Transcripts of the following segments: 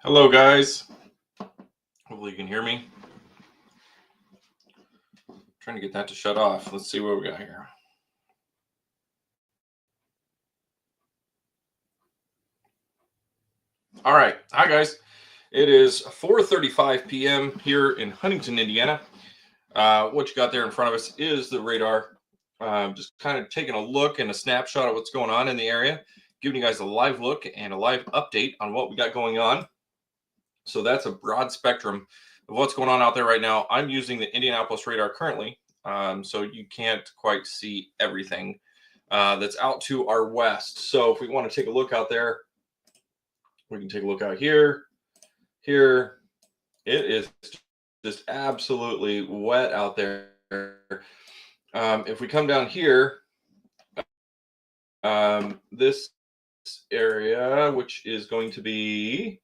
Hello, guys. Hopefully, you can hear me. Trying to get that to shut off. Let's see what we got here. All right. Hi, guys. It is 4:35 p.m. here in Huntington, Indiana. What you got there in front of us is the radar. Just kind of taking a look and a snapshot of what's going on in the area, giving you guys a live look and a live update on what we got going on. So that's a broad spectrum of what's going on out there right now. I'm using the Indianapolis radar currently, so you can't quite see everything that's out to our west. So if we want to take a look out there, we can take a look out here. Here, it is just absolutely wet out there. If we come down here, this area, which is going to be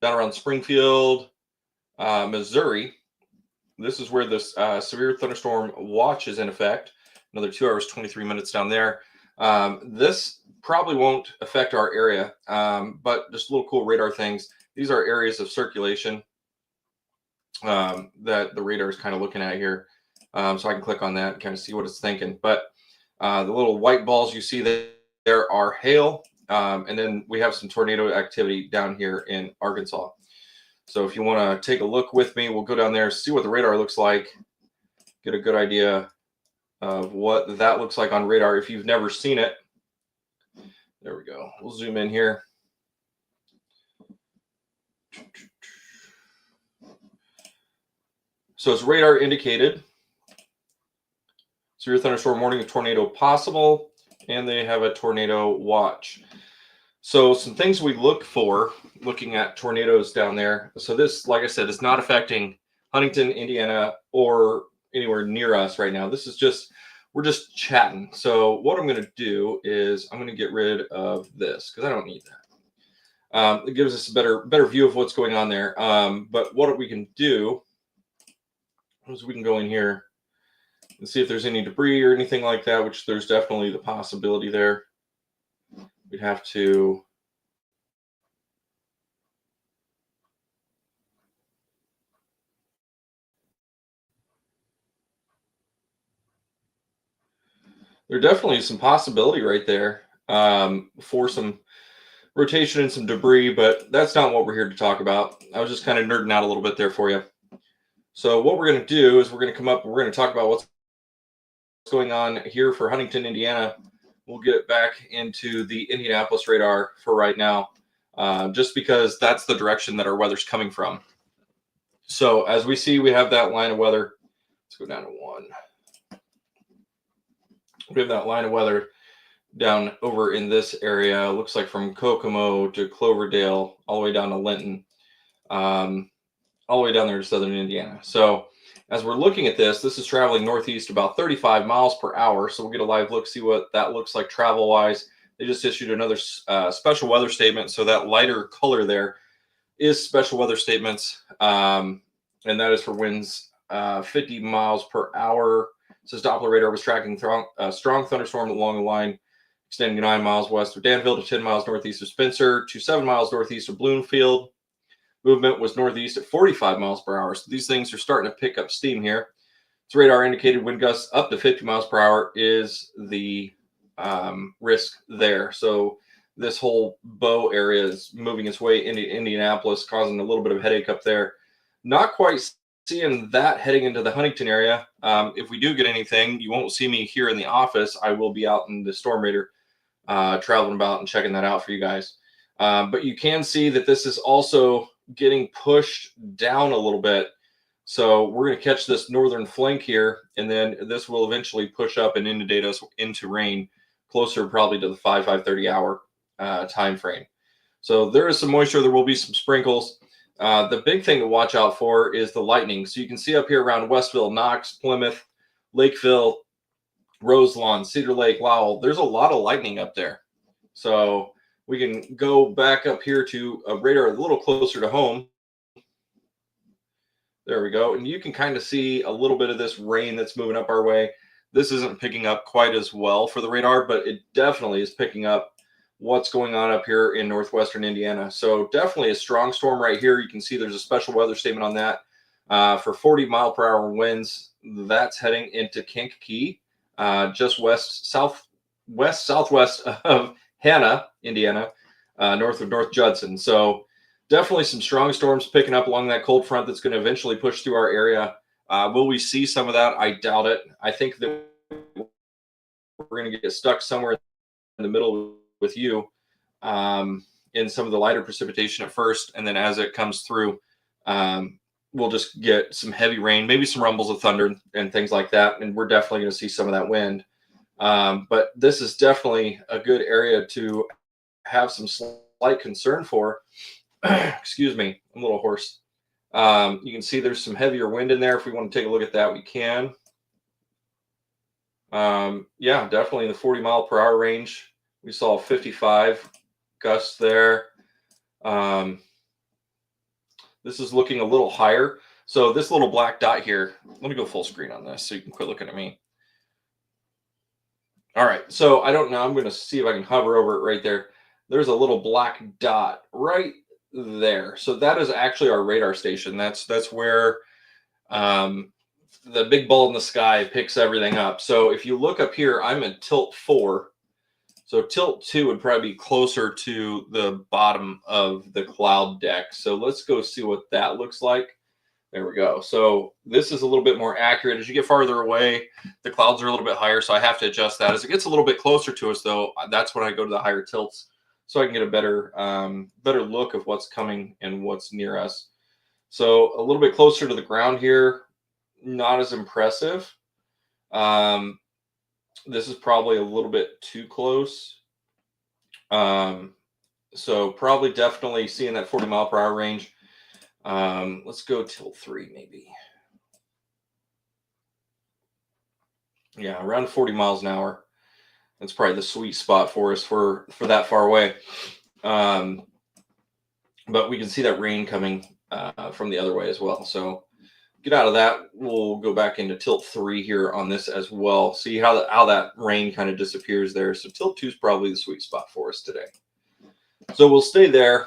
down around Springfield, Missouri. This is where this severe thunderstorm watch is in effect. Another 2 hours, 23 minutes down there. This probably won't affect our area, but just little cool radar things. These are areas of circulation that the radar is kind of looking at here. So I can click on that and kind of see what it's thinking. But the little white balls you see there are hail. And then we have some tornado activity down here in Arkansas. So if you want to take a look with me, we'll go down there, see what the radar looks like, get a good idea of what that looks like on radar if you've never seen it. There we go. We'll zoom in here. So it's radar indicated. Severe thunderstorm warning of tornado possible, and they have a tornado watch. So some things we look for looking at tornadoes down there. So this, like I said, is not affecting Huntington, Indiana, or anywhere near us right now. This is just, we're just chatting. So what I'm going to do is I'm going to get rid of this because I don't need that. It gives us a better view of what's going on there. But what we can do is we can go in here and see if there's any debris or anything like that, which there's definitely the possibility there. We'd have to there definitely is some possibility right there for some rotation and some debris, but that's not what we're here to talk about. I was just kind of nerding out a little bit there for you. So what we're going to do is we're going to come up and we're going to talk about what's going on here for Huntington, Indiana. We'll get back into the Indianapolis radar for right now, just because that's the direction that our weather's coming from. So as we see, we have that line of weather. Let's go down to 1. We have that line of weather down over in this area. Looks like from Kokomo to Cloverdale, all the way down to Linton, all the way down there to southern Indiana. So as we're looking at this, this is traveling northeast about 35 miles per hour. So we'll get a live look, see what that looks like travel-wise. They just issued another special weather statement. So that lighter color there is special weather statements. And that is for winds 50 miles per hour. It says Doppler radar was tracking strong thunderstorm along the line, extending 9 miles west of Danville to 10 miles northeast of Spencer to 7 miles northeast of Bloomfield. Movement was northeast at 45 miles per hour. So these things are starting to pick up steam here. It's radar indicated wind gusts up to 50 miles per hour is the risk there. So this whole bow area is moving its way into Indianapolis, causing a little bit of headache up there. Not quite seeing that heading into the Huntington area. If we do get anything, you won't see me here in the office. I will be out in the Storm Radar traveling about and checking that out for you guys. But you can see that this is also getting pushed down a little bit. So we're going to catch this northern flank here, and then this will eventually push up and inundate us into rain closer probably to the 5:30 hour time frame. So there is some moisture. There will be some sprinkles. The big thing to watch out for is the lightning. So you can see up here around Westville, Knox, Plymouth, Lakeville, Roselawn, Cedar Lake, Lowell. There's a lot of lightning up there. So we can go back up here to a radar a little closer to home. There we go. And you can kind of see a little bit of this rain that's moving up our way. This isn't picking up quite as well for the radar, but it definitely is picking up what's going on up here in northwestern Indiana. So definitely a strong storm right here. You can see there's a special weather statement on that for 40-mile-per-hour winds. That's heading into Kankakee, just southwest of Hanna, Indiana, north of North Judson. So definitely some strong storms picking up along that cold front that's going to eventually push through our area. Will we see some of that? I doubt it. I think that we're going to get stuck somewhere in the middle with you in some of the lighter precipitation at first. And then as it comes through, we'll just get some heavy rain, maybe some rumbles of thunder and things like that. And we're definitely going to see some of that wind. But this is definitely a good area to have some slight concern for. Excuse me, I'm a little hoarse. You can see there's some heavier wind in there. If we want to take a look at that, we can. Yeah, definitely in the 40-mile-per-hour range. We saw 55 gusts there. This is looking a little higher. So this little black dot here, let me go full screen on this so you can quit looking at me. All right, so I don't know. I'm going to see if I can hover over it right there. There's a little black dot right there. So that is actually our radar station. That's where the big ball in the sky picks everything up. So if you look up here, I'm in tilt 4. So tilt 2 would probably be closer to the bottom of the cloud deck. So let's go see what that looks like. There we go. So this is a little bit more accurate. As you get farther away, the clouds are a little bit higher, so I have to adjust that. As it gets a little bit closer to us, though, that's when I go to the higher tilts, so I can get a better look of what's coming and what's near us. So a little bit closer to the ground here, not as impressive. This is probably a little bit too close. So probably definitely seeing that 40-mile-per-hour range. Let's go tilt 3 maybe. Yeah, around 40 miles an hour. That's probably the sweet spot for us for that far away. But we can see that rain coming from the other way as well. So get out of that. We'll go back into tilt 3 here on this as well. See how that rain kind of disappears there. So tilt 2 is probably the sweet spot for us today. So we'll stay there.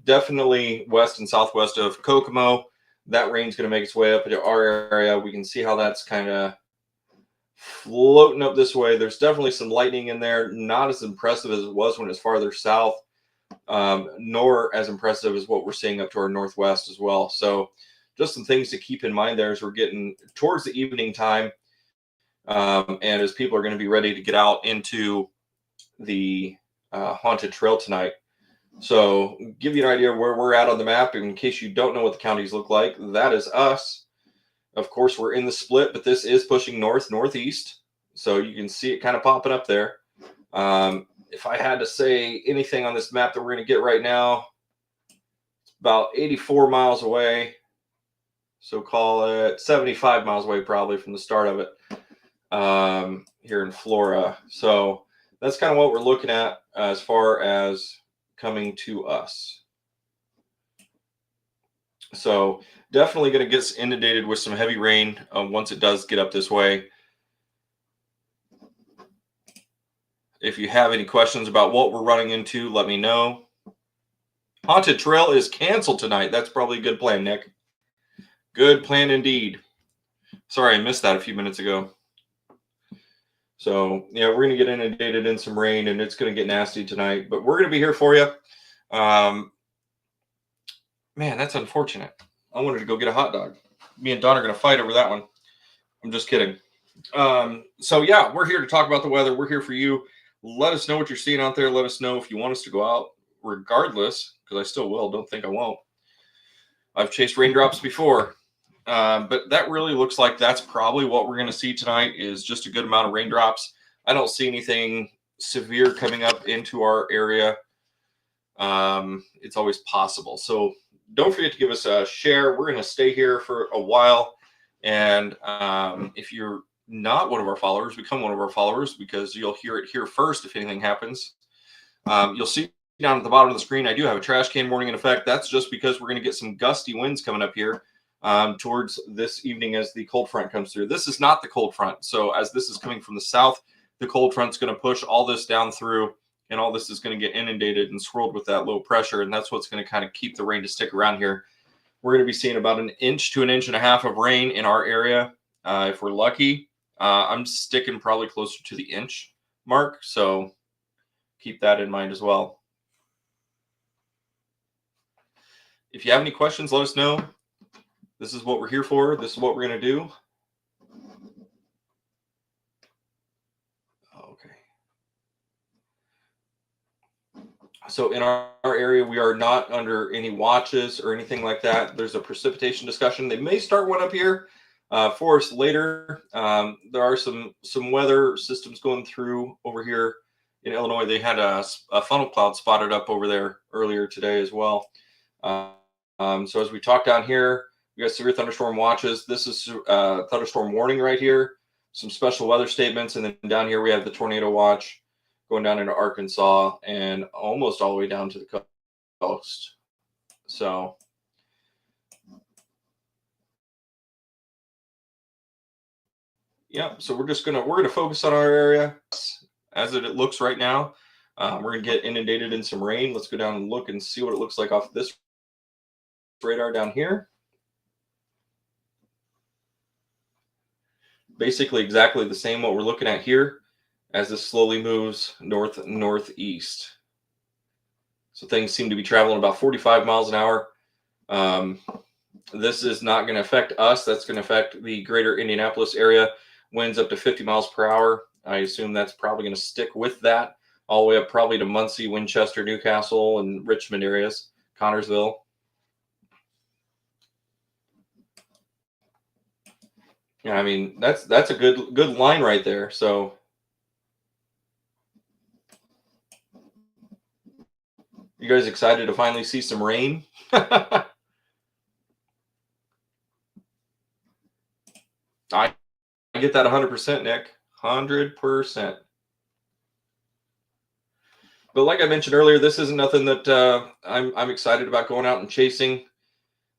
Definitely west and southwest of Kokomo. That rain's going to make its way up into our area. We can see how that's kind of floating up this way. There's definitely some lightning in there. Not as impressive as it was when it's farther south, nor as impressive as what we're seeing up to our northwest as well. So just some things to keep in mind there as we're getting towards the evening time. And as people are going to be ready to get out into the haunted trail tonight. So give you an idea of where we're at on the map. In case you don't know what the counties look like, that is us. Of course, we're in the split, but this is pushing northeast. So you can see it kind of popping up there. If I had to say anything on this map that we're going to get right now, it's about 84 miles away. So call it 75 miles away probably from the start of it here in Flora. So that's kind of what we're looking at as far as coming to us. So definitely going to get inundated with some heavy rain once it does get up this way. If you have any questions about what we're running into, let me know. Haunted Trail is canceled tonight. That's probably a good plan, Nick. Good plan indeed. Sorry, I missed that a few minutes ago. So, yeah, we're going to get inundated in some rain, and it's going to get nasty tonight. But we're going to be here for you. Man, that's unfortunate. I wanted to go get a hot dog. Me and Don are going to fight over that one. I'm just kidding. So, yeah, we're here to talk about the weather. We're here for you. Let us know what you're seeing out there. Let us know if you want us to go out regardless, because I still will. Don't think I won't. I've chased raindrops before. But that really looks like that's probably what we're going to see tonight is just a good amount of raindrops. I don't see anything severe coming up into our area. It's always possible. So don't forget to give us a share. We're going to stay here for a while. And if you're not one of our followers, become one of our followers because you'll hear it here first if anything happens. You'll see down at the bottom of the screen, I do have a trash can warning in effect. That's just because we're going to get some gusty winds coming up here towards this evening as the cold front comes through. This is not the cold front. So as this is coming from the south, the cold front's going to push all this down through and all this is going to get inundated and swirled with that low pressure, and that's what's going to kind of keep the rain to stick around here. We're going to be seeing about 1 inch to 1.5 inches of rain in our area if we're lucky. I'm sticking probably closer to the inch mark, so keep that in mind as well. If you have any questions, let us know. This is what we're here for. This is what we're going to do. Okay. So in our area, we are not under any watches or anything like that. There's a precipitation discussion. They may start one up here for us later. There are some weather systems going through over here in Illinois. They had a funnel cloud spotted up over there earlier today as well. So as we talk down here, we got severe thunderstorm watches. This is thunderstorm warning right here. Some special weather statements, and then down here we have the tornado watch going down into Arkansas and almost all the way down to the coast. So yeah, so we're gonna focus on our area as it looks right now. We're gonna get inundated in some rain. Let's go down and look and see what it looks like off this radar down here. Basically exactly the same what we're looking at here as this slowly moves northeast. So things seem to be traveling about 45 miles an hour. This is not going to affect us. That's going to affect the greater Indianapolis area. Winds up to 50 miles per hour. I assume that's probably going to stick with that all the way up probably to Muncie, Winchester, Newcastle, and Richmond areas, Connorsville. Yeah, I mean, that's a good line right there. So you guys excited to finally see some rain? I get that 100%, Nick. 100%. But like I mentioned earlier, this isn't nothing that I'm excited about going out and chasing.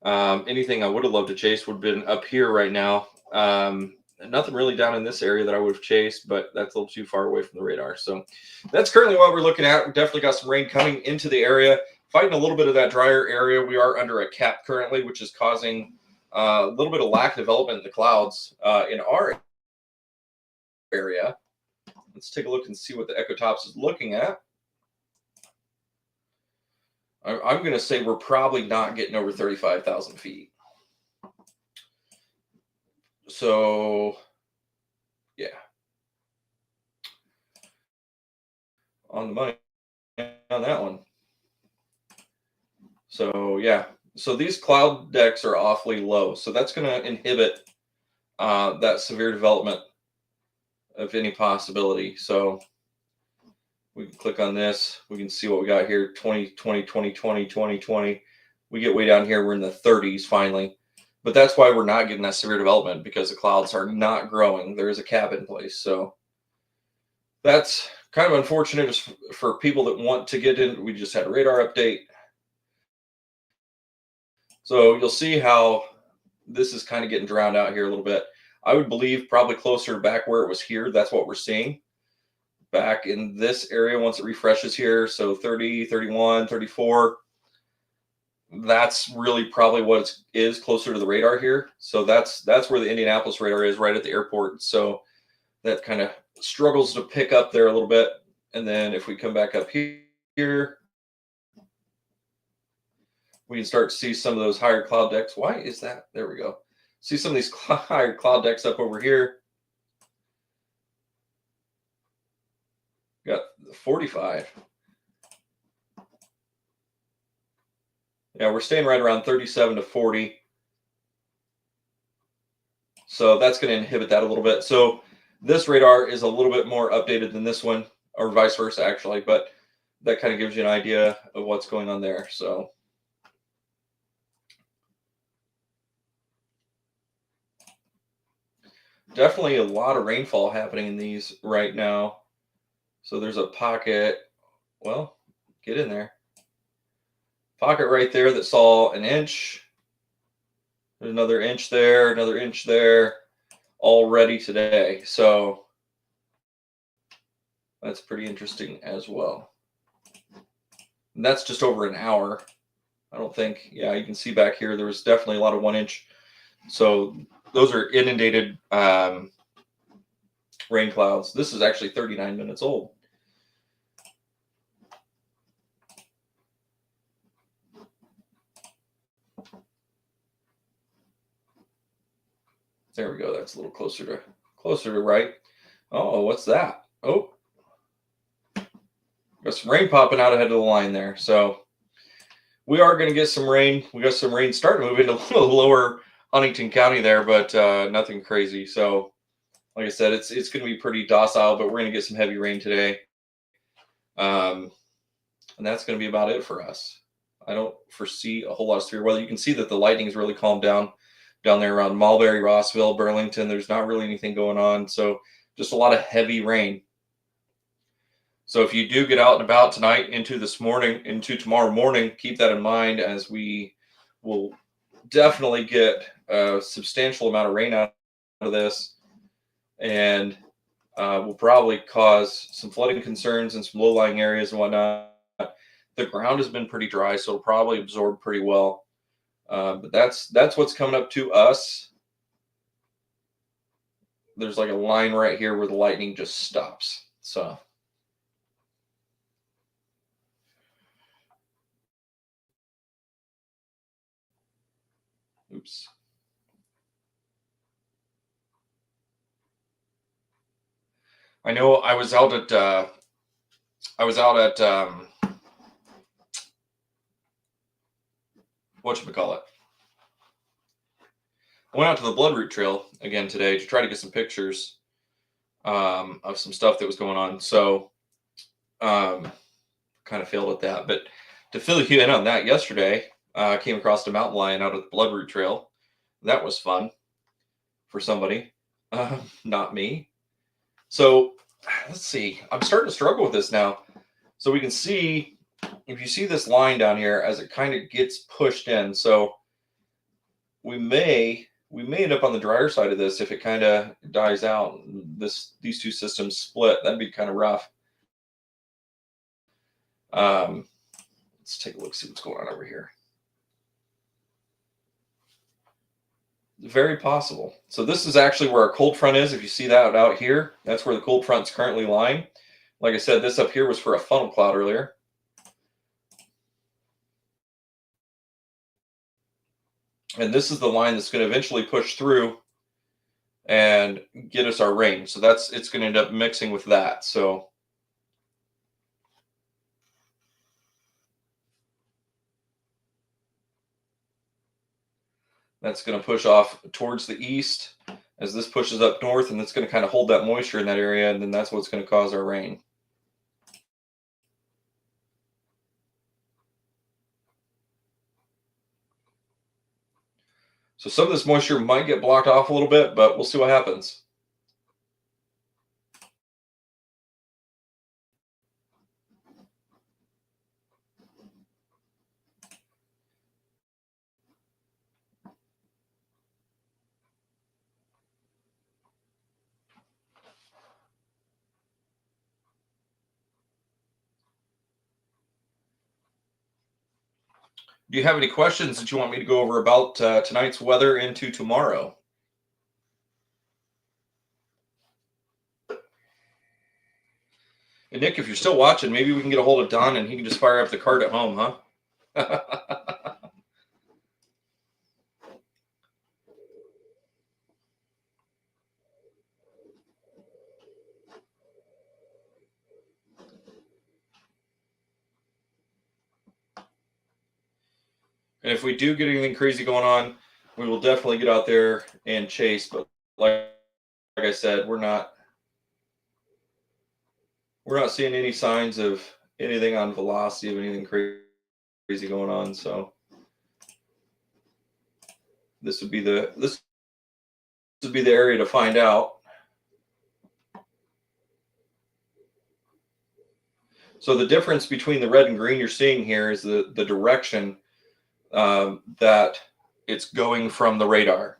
Anything I would have loved to chase would have been up here right now. Nothing really down in this area that I would have chased, but that's a little too far away from the radar. So that's currently what we're looking at. We definitely got some rain coming into the area, fighting a little bit of that drier area. We are under a cap currently, which is causing a little bit of lack of development in the clouds in our area. Let's take a look and see what the Ecotops is looking at. I'm going to say we're probably not getting over 35,000 feet. So, yeah. On the money on that one. So, yeah. So these cloud decks are awfully low. So that's going to inhibit that severe development of any possibility. So we can click on this. We can see what we got here. 2020, 2020, 2020. We get way down here. We're in the 30s finally. But that's why we're not getting that severe development, because the clouds are not growing. There is a cap in place. So that's kind of unfortunate for people that want to get in. We just had a radar update. So you'll see how this is kind of getting drowned out here a little bit. I would believe probably closer back where it was here. That's what we're seeing back in this area once it refreshes here. So 30, 31, 34. That's really probably what it is closer to the radar here. So that's where the Indianapolis radar is, right at the airport. So that kind of struggles to pick up there a little bit. And then if we come back up here, we can start to see some of those higher cloud decks. Why is that? There we go. See some of these higher cloud decks up over here. Got 45. Yeah, we're staying right around 37 to 40. So that's going to inhibit that a little bit. So this radar is a little bit more updated than this one, or vice versa, actually. But that kind of gives you an idea of what's going on there. So definitely a lot of rainfall happening in these right now. So there's a pocket. Well, get in there. Pocket right there that saw 1 inch. There's another inch there, another inch there already today. So that's pretty interesting as well. And that's just over an hour. I don't think, yeah, you can see back here, there was definitely a lot of 1 inch. So those are inundated rain clouds. This is actually 39 minutes old. There we go. That's a little closer to right. Oh, what's that? Oh, got some rain popping out ahead of the line there. So we are going to get some rain. We got some rain starting to move into a little lower Huntington County there, but nothing crazy. So like I said, it's going to be pretty docile, but we're going to get some heavy rain today. And that's going to be about it for us. I don't foresee a whole lot of severe weather. You can see that the lightning's really calmed down there around Mulberry, Rossville, Burlington. There's not really anything going on. So just a lot of heavy rain. So if you do get out and about tonight into tomorrow morning, keep that in mind, as we will definitely get a substantial amount of rain out of this, and will probably cause some flooding concerns in some low-lying areas and whatnot. The ground has been pretty dry, so it'll probably absorb pretty well. But that's what's coming up to us. There's like a line right here where the lightning just stops. So oops. I know I was out at whatchamacallit. I went out to the Bloodroot Trail again today to try to get some pictures of some stuff that was going on. So kind of failed at that. But to fill you in on that, yesterday I came across a mountain lion out at the Bloodroot Trail. That was fun for somebody, not me. So let's see. I'm starting to struggle with this now. So we can see, if you see this line down here as it kind of gets pushed in. So we may end up on the drier side of this if it kind of dies out. These two systems split. That'd be kind of rough. Let's take a look, see what's going on over here. Very possible. So this is actually where our cold front is. If you see that out here, that's where the cold front's currently lying. Like I said, this up here was for a funnel cloud earlier. And this is the line that's going to eventually push through and get us our rain. So it's going to end up mixing with that. So that's going to push off towards the east as this pushes up north, and it's going to kind of hold that moisture in that area, and then that's what's going to cause our rain. So some of this moisture might get blocked off a little bit, but we'll see what happens. Do you have any questions that you want me to go over about tonight's weather into tomorrow? And Nick, if you're still watching, maybe we can get a hold of Don and he can just fire up the card at home, huh? And if we do get anything crazy going on, we will definitely get out there and chase. But like I said, we're not seeing any signs of anything on velocity of anything crazy going on. So this would be the area to find out. So the difference between the red and green you're seeing here is the direction that it's going from the radar.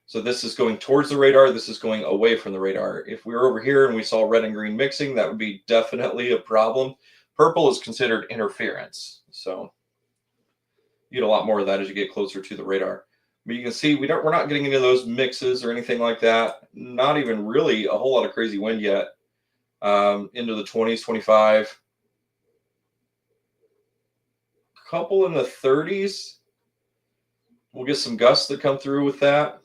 So this is going towards the radar. This is going away from the radar. If we were over here and we saw red and green mixing, that would be definitely a problem. Purple is considered interference. So you get a lot more of that as you get closer to the radar. But you can see we're not getting into those mixes or anything like that. Not even really a whole lot of crazy wind yet. Into the 20s, 25. Couple in the 30s. We'll get some gusts that come through with that.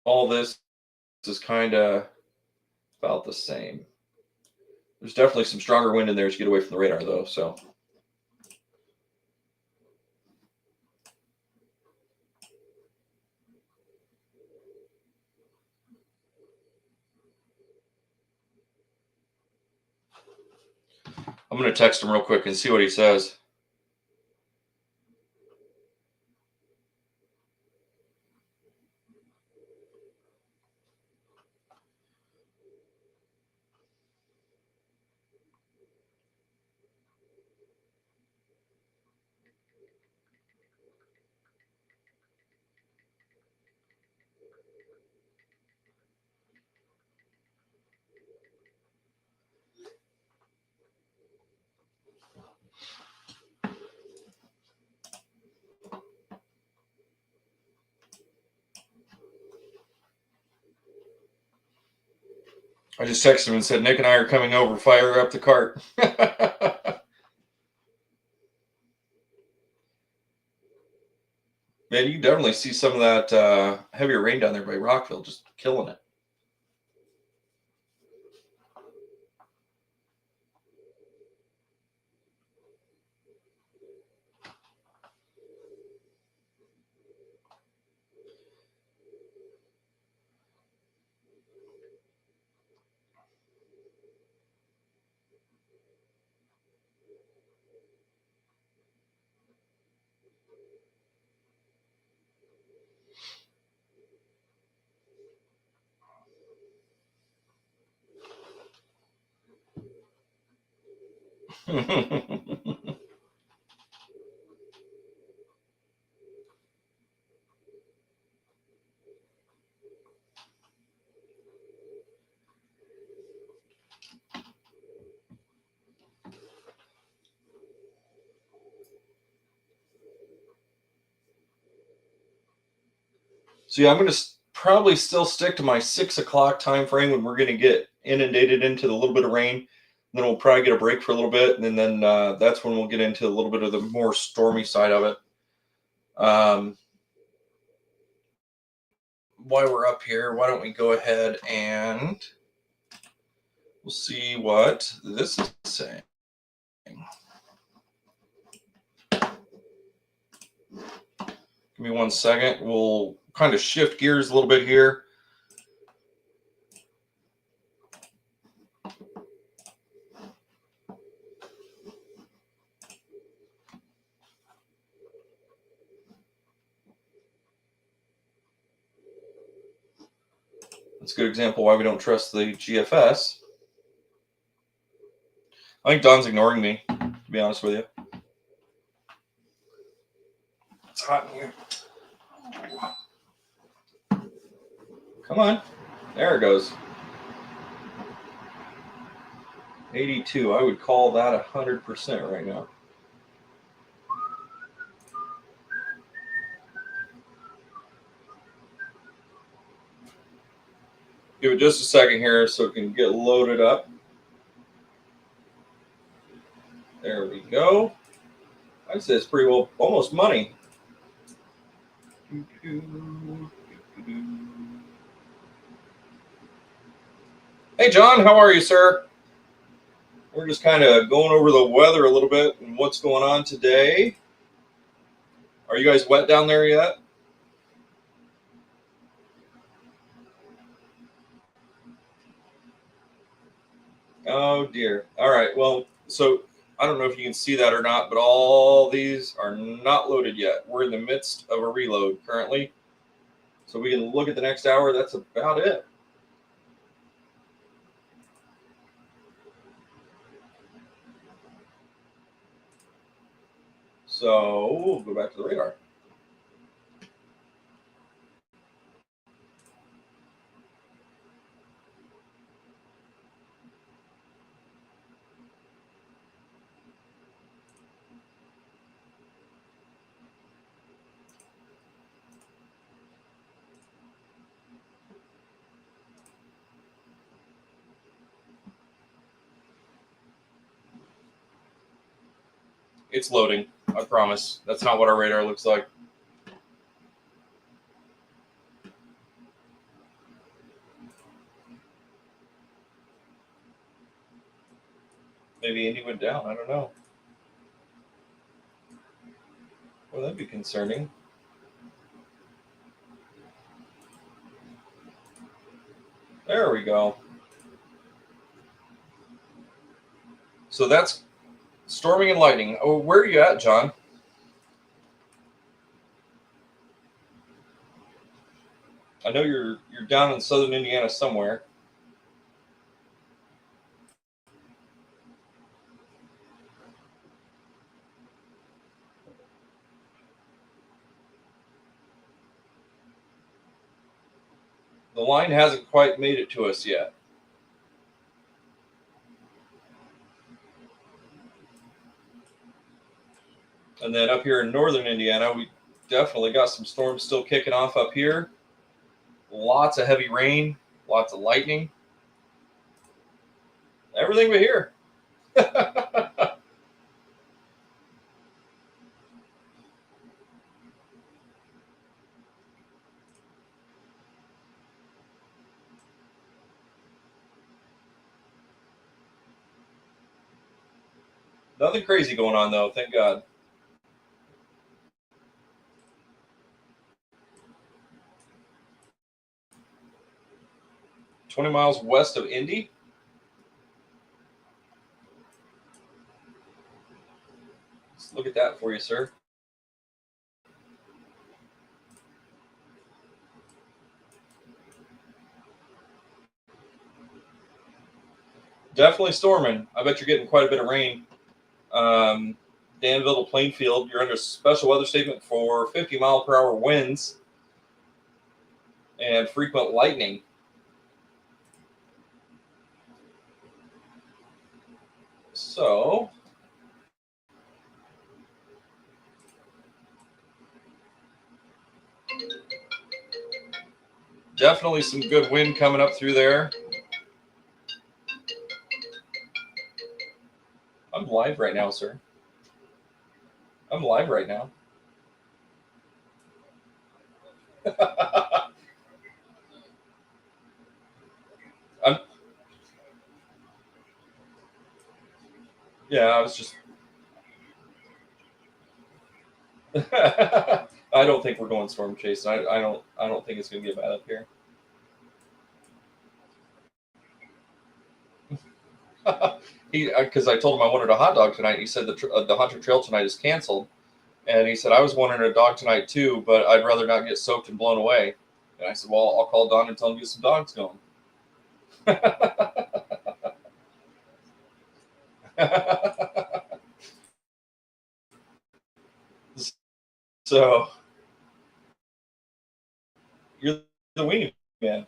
All this is kind of about the same. There's definitely some stronger wind in there as you get away from the radar, though. So. I'm going to text him real quick and see what he says. I just texted him and said, Nick and I are coming over. Fire up the cart. Man, you can definitely see some of that heavier rain down there by Rockville, just killing it. So yeah, I'm going to probably still stick to my 6 o'clock time frame when we're going to get inundated into a little bit of rain. And then we'll probably get a break for a little bit, and then that's when we'll get into a little bit of the more stormy side of it. While we're up here, why don't we go ahead and we'll see what this is saying. Give me 1 second. We'll kind of shift gears a little bit here. That's a good example why we don't trust the GFS. I think Don's ignoring me, to be honest with you. It's hot in here. Come on. There it goes. 82. I would call that 100% right now. Give it just a second here so it can get loaded up. There we go. I'd say it's pretty well almost money. Hey, John, how are you, sir? We're just kind of going over the weather a little bit and what's going on today. Are you guys wet down there yet? Oh, dear. All right. Well, so I don't know if you can see that or not, but all these are not loaded yet. We're in the midst of a reload currently. So we can look at the next hour. That's about it. So we'll go back to the radar. It's loading. I promise. That's not what our radar looks like. Maybe Indy went down. I don't know. Well, that'd be concerning. There we go. So that's storming and lightning. Oh, where are you at, John? I know you're down in southern Indiana somewhere. The line hasn't quite made it to us yet. And then up here in northern Indiana, we definitely got some storms still kicking off up here. Lots of heavy rain, lots of lightning. Everything but here. Nothing crazy going on, though, thank God. $20 miles west of Indy. Let's look at that for you, sir. Definitely storming. I bet you're getting quite a bit of rain. Danville to Plainfield, you're under special weather statement for 50-mile-per-hour winds and frequent lightning. So, definitely some good wind coming up through there. I'm live right now, sir. I'm live right now. Yeah, I was just. I don't think we're going storm chasing. I don't think it's going to get bad up here. Because I told him I wanted a hot dog tonight. He said the Hunter Trail tonight is canceled, and he said I was wanting a dog tonight too, but I'd rather not get soaked and blown away. And I said, well, I'll call Don and tell him to get some dogs going. So you're the weenie man.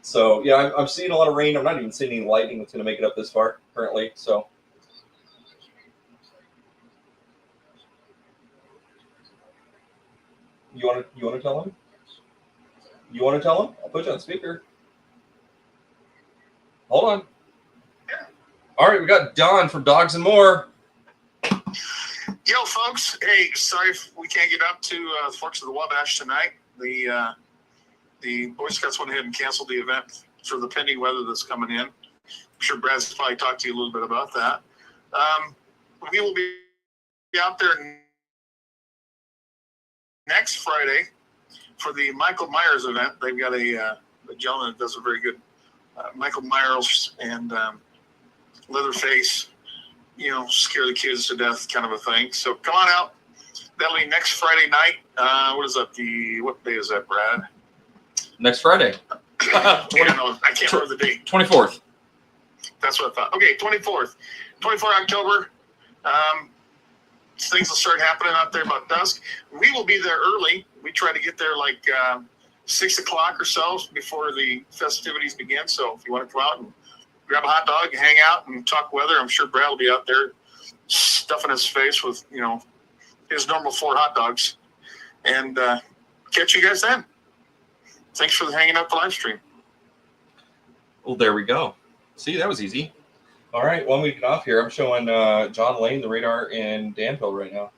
So yeah, I'm seeing a lot of rain. I'm not even seeing any lightning that's going to make it up this far currently. So you want to tell him? You want to tell him? I'll put you on speaker. Hold on. All right, we got Don from Dogs and More. Yo, folks. Hey, sorry if we can't get up to Forks of the Wabash tonight. The Boy Scouts went ahead and canceled the event for the pending weather that's coming in. I'm sure Brad's probably talked to you a little bit about that. We will be out there next Friday for the Michael Myers event. They've got a gentleman that does a very good Michael Myers and Leatherface, scare the kids to death kind of a thing. So come on out. That'll be next Friday night. What day is that, Brad? Next Friday. I can't remember the date. 24th. That's what I thought. Okay, 24th October. Things will start happening out there about dusk. We will be there early. We try to get there like 6 o'clock or so before the festivities begin. So if you want to come out and grab a hot dog, hang out, and talk weather, I'm sure Brad will be out there stuffing his face with, his normal 4 hot dogs. And catch you guys then. thanks for hanging out the live stream. Well, there we go. See, that was easy. All right, while we get off here, I'm showing John Lane the radar in Danville right now.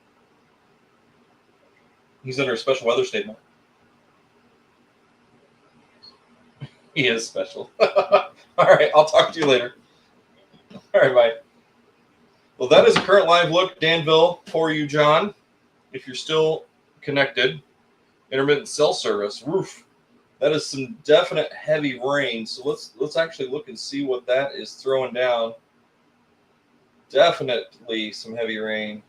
He's under a special weather statement. He is special. All right, I'll talk to you later. All right, bye. Well, that is a current live look, Danville, for you, John. If you're still connected, intermittent cell service, roof. That is some definite heavy rain. So let's actually look and see what that is throwing down. Definitely some heavy rain.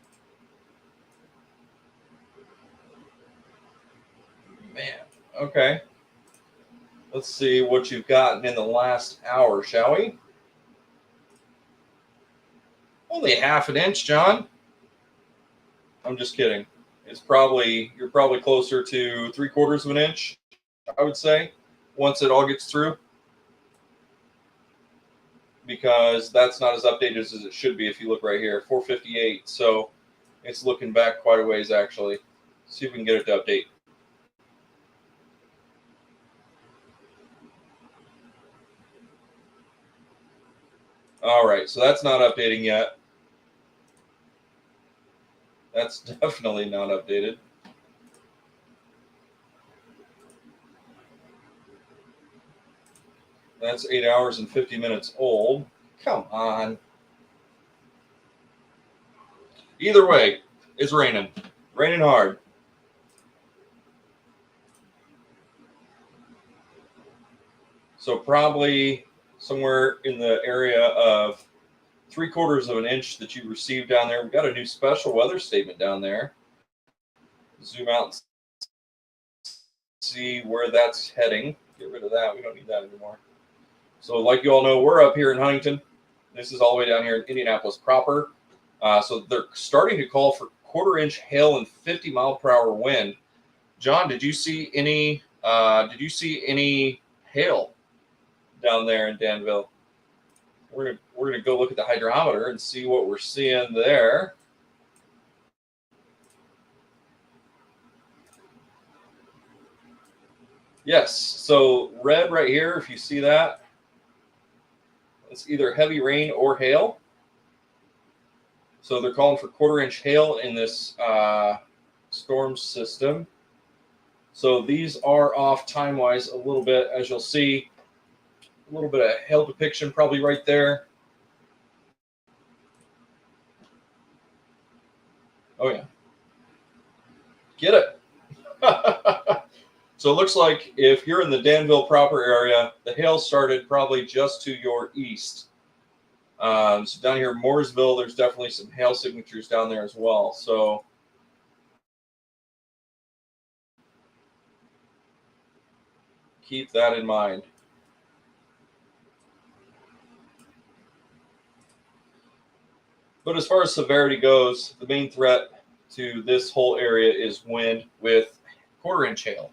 Man, okay. Let's see what you've gotten in the last hour, shall we? Only half an inch, John. I'm just kidding. You're probably closer to 3/4 of an inch, I would say, once it all gets through. Because that's not as updated as it should be if you look right here, 458. So it's looking back quite a ways, actually. See if we can get it to update. All right, so that's not updating yet. That's definitely not updated. That's 8 hours and 50 minutes old. Come on. Either way, it's raining. Raining hard. So probably somewhere in the area of 3/4 of an inch that you received down there. We've got a new special weather statement down there. Zoom out and see where that's heading. Get rid of that. We don't need that anymore. So like you all know, we're up here in Huntington. This is all the way down here in Indianapolis proper. So they're starting to call for 1/4 inch hail and 50-mile-per-hour wind. John, did you see any hail down there in Danville? We're gonna go look at the hydrometer and see what we're seeing there. Yes, so red right here, if you see that, it's either heavy rain or hail. So they're calling for 1/4 inch hail in this storm system. So these are off time-wise a little bit, as you'll see. A little bit of hail depiction probably right there. Oh, yeah. Get it. So it looks like if you're in the Danville proper area, the hail started probably just to your east. So down here in Mooresville, there's definitely some hail signatures down there as well. So keep that in mind. But as far as severity goes, the main threat to this whole area is wind with 1/4 inch hail.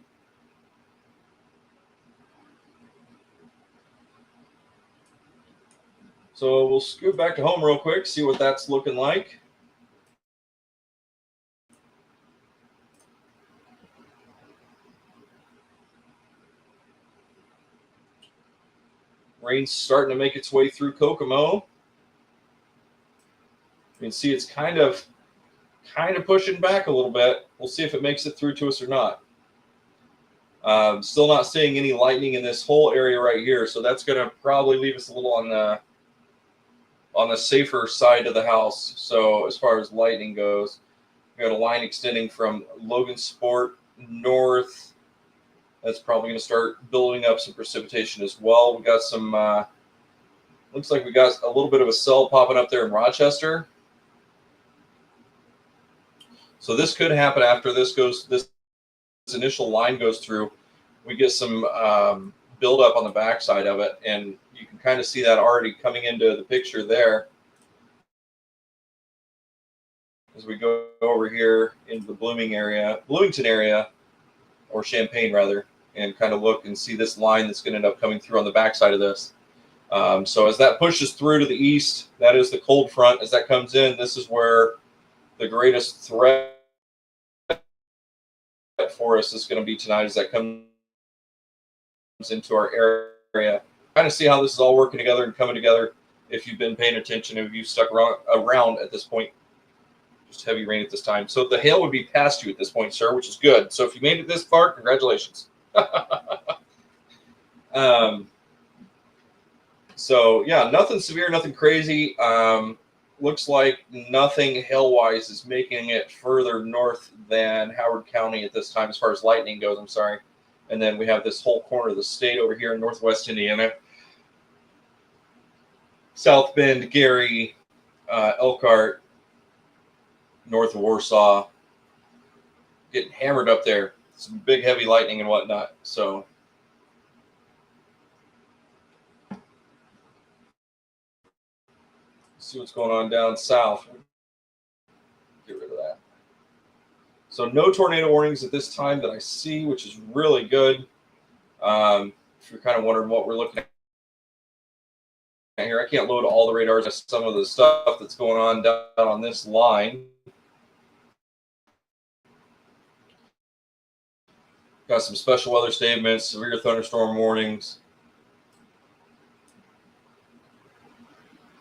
So we'll scoot back to home real quick, see what that's looking like. Rain's starting to make its way through Kokomo. You can see it's kind of pushing back a little bit. We'll see if it makes it through to us or not. Still not seeing any lightning in this whole area right here, so that's going to probably leave us a little on the safer side of the house. So as far as lightning goes, we got a line extending from Logansport north. That's probably going to start building up some precipitation as well. We got some, looks like we got a little bit of a cell popping up there in Rochester. So this could happen after this initial line goes through. We get some buildup on the backside of it, and you can kind of see that already coming into the picture there. As we go over here into the Bloomington area, or Champaign rather, and kind of look and see this line that's going to end up coming through on the backside of this. So as that pushes through to the east, that is the cold front. As that comes in, this is where the greatest threat for us is going to be tonight as that comes into our area. Kind of see how this is all working together and coming together. If you've been paying attention, if you've stuck around at this point, just heavy rain at this time. So the hail would be past you at this point, sir, which is good. So if you made it this far, congratulations. So yeah, nothing severe, nothing crazy. Looks like nothing hail-wise is making it further north than Howard County at this time as far as lightning goes. I'm sorry. And then we have this whole corner of the state over here in northwest Indiana. South Bend, Gary, Elkhart, north of Warsaw, getting hammered up there. Some big, heavy lightning and whatnot. So see what's going on down south. Get rid of that. So no tornado warnings at this time that I see, which is really good. If you're kind of wondering what we're looking at here, I can't load all the radars. Some of the stuff that's going on down on this line. Got some special weather statements, severe thunderstorm warnings.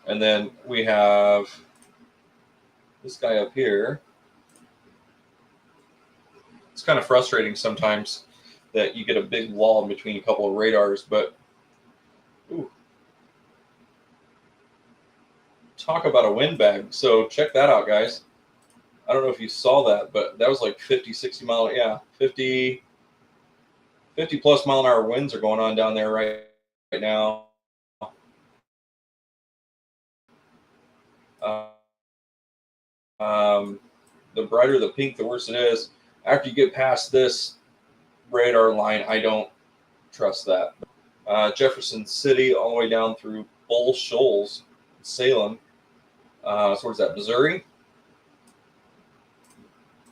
And then we have this guy up here. It's kind of frustrating sometimes that you get a big wall in between a couple of radars, but ooh, talk about a windbag. So check that out, guys. I don't know if you saw that, but that was like 50, 60 mile, yeah, 50 plus mile an hour winds are going on down there right now. The brighter the pink, the worse it is. After you get past this radar line, I don't trust that. Jefferson City, all the way down through Bull Shoals, Salem. So where's that? Missouri.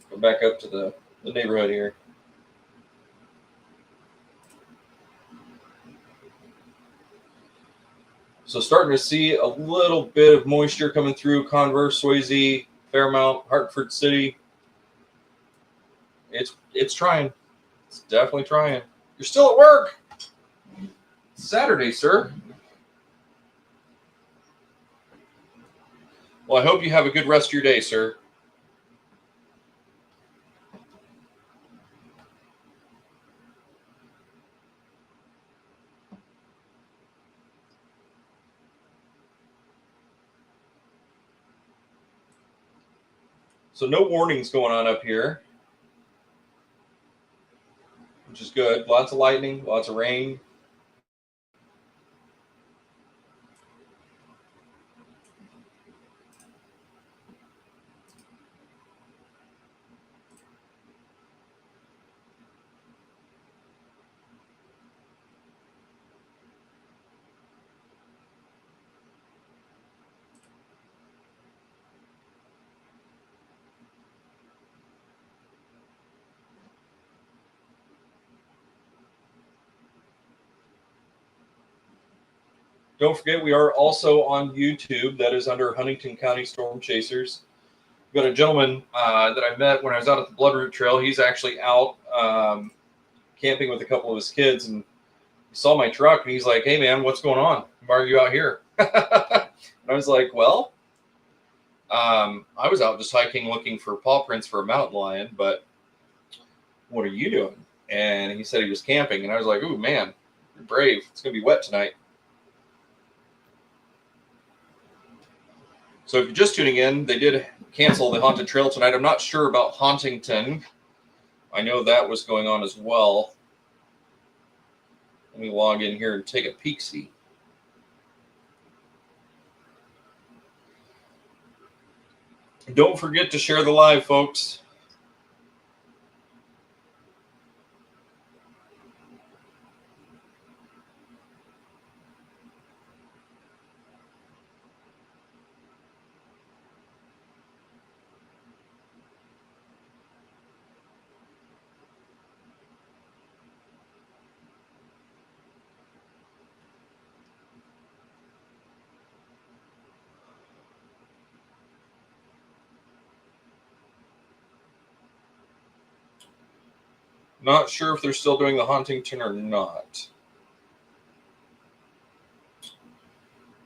Go back up to the neighborhood here. So starting to see a little bit of moisture coming through Converse, Swayze, Fairmount, Hartford City. It's trying. It's definitely trying. You're still at work. It's Saturday, sir. Well, I hope you have a good rest of your day, sir. So no warnings going on up here, which is good. Lots of lightning, lots of rain. Don't forget, we are also on YouTube. That is under Huntington County Storm Chasers. We've got a gentleman that I met when I was out at the Bloodroot Trail. He's actually out camping with a couple of his kids, and he saw my truck, and he's like, "Hey, man, what's going on? Why are you out here?" And I was like, "Well, I was out just hiking looking for paw prints for a mountain lion, but what are you doing?" And he said he was camping, and I was like, "Ooh, man, you're brave. It's going to be wet tonight." So if you're just tuning in, they did cancel the Haunted Trail tonight. I'm not sure about Hauntington. I know that was going on as well. Let me log in here and take a peek-see. Don't forget to share the live, folks. Not sure if they're still doing the Hauntington or not.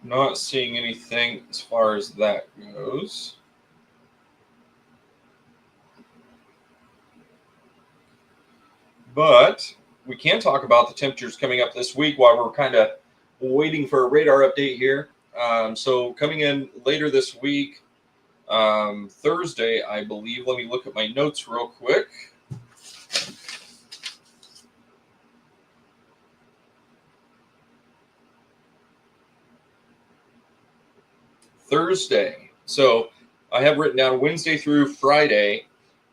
Not seeing anything as far as that goes. But we can talk about the temperatures coming up this week while we're kind of waiting for a radar update here. So coming in later this week, Thursday, I believe. Let me look at my notes real quick. Thursday. So I have written down Wednesday through Friday.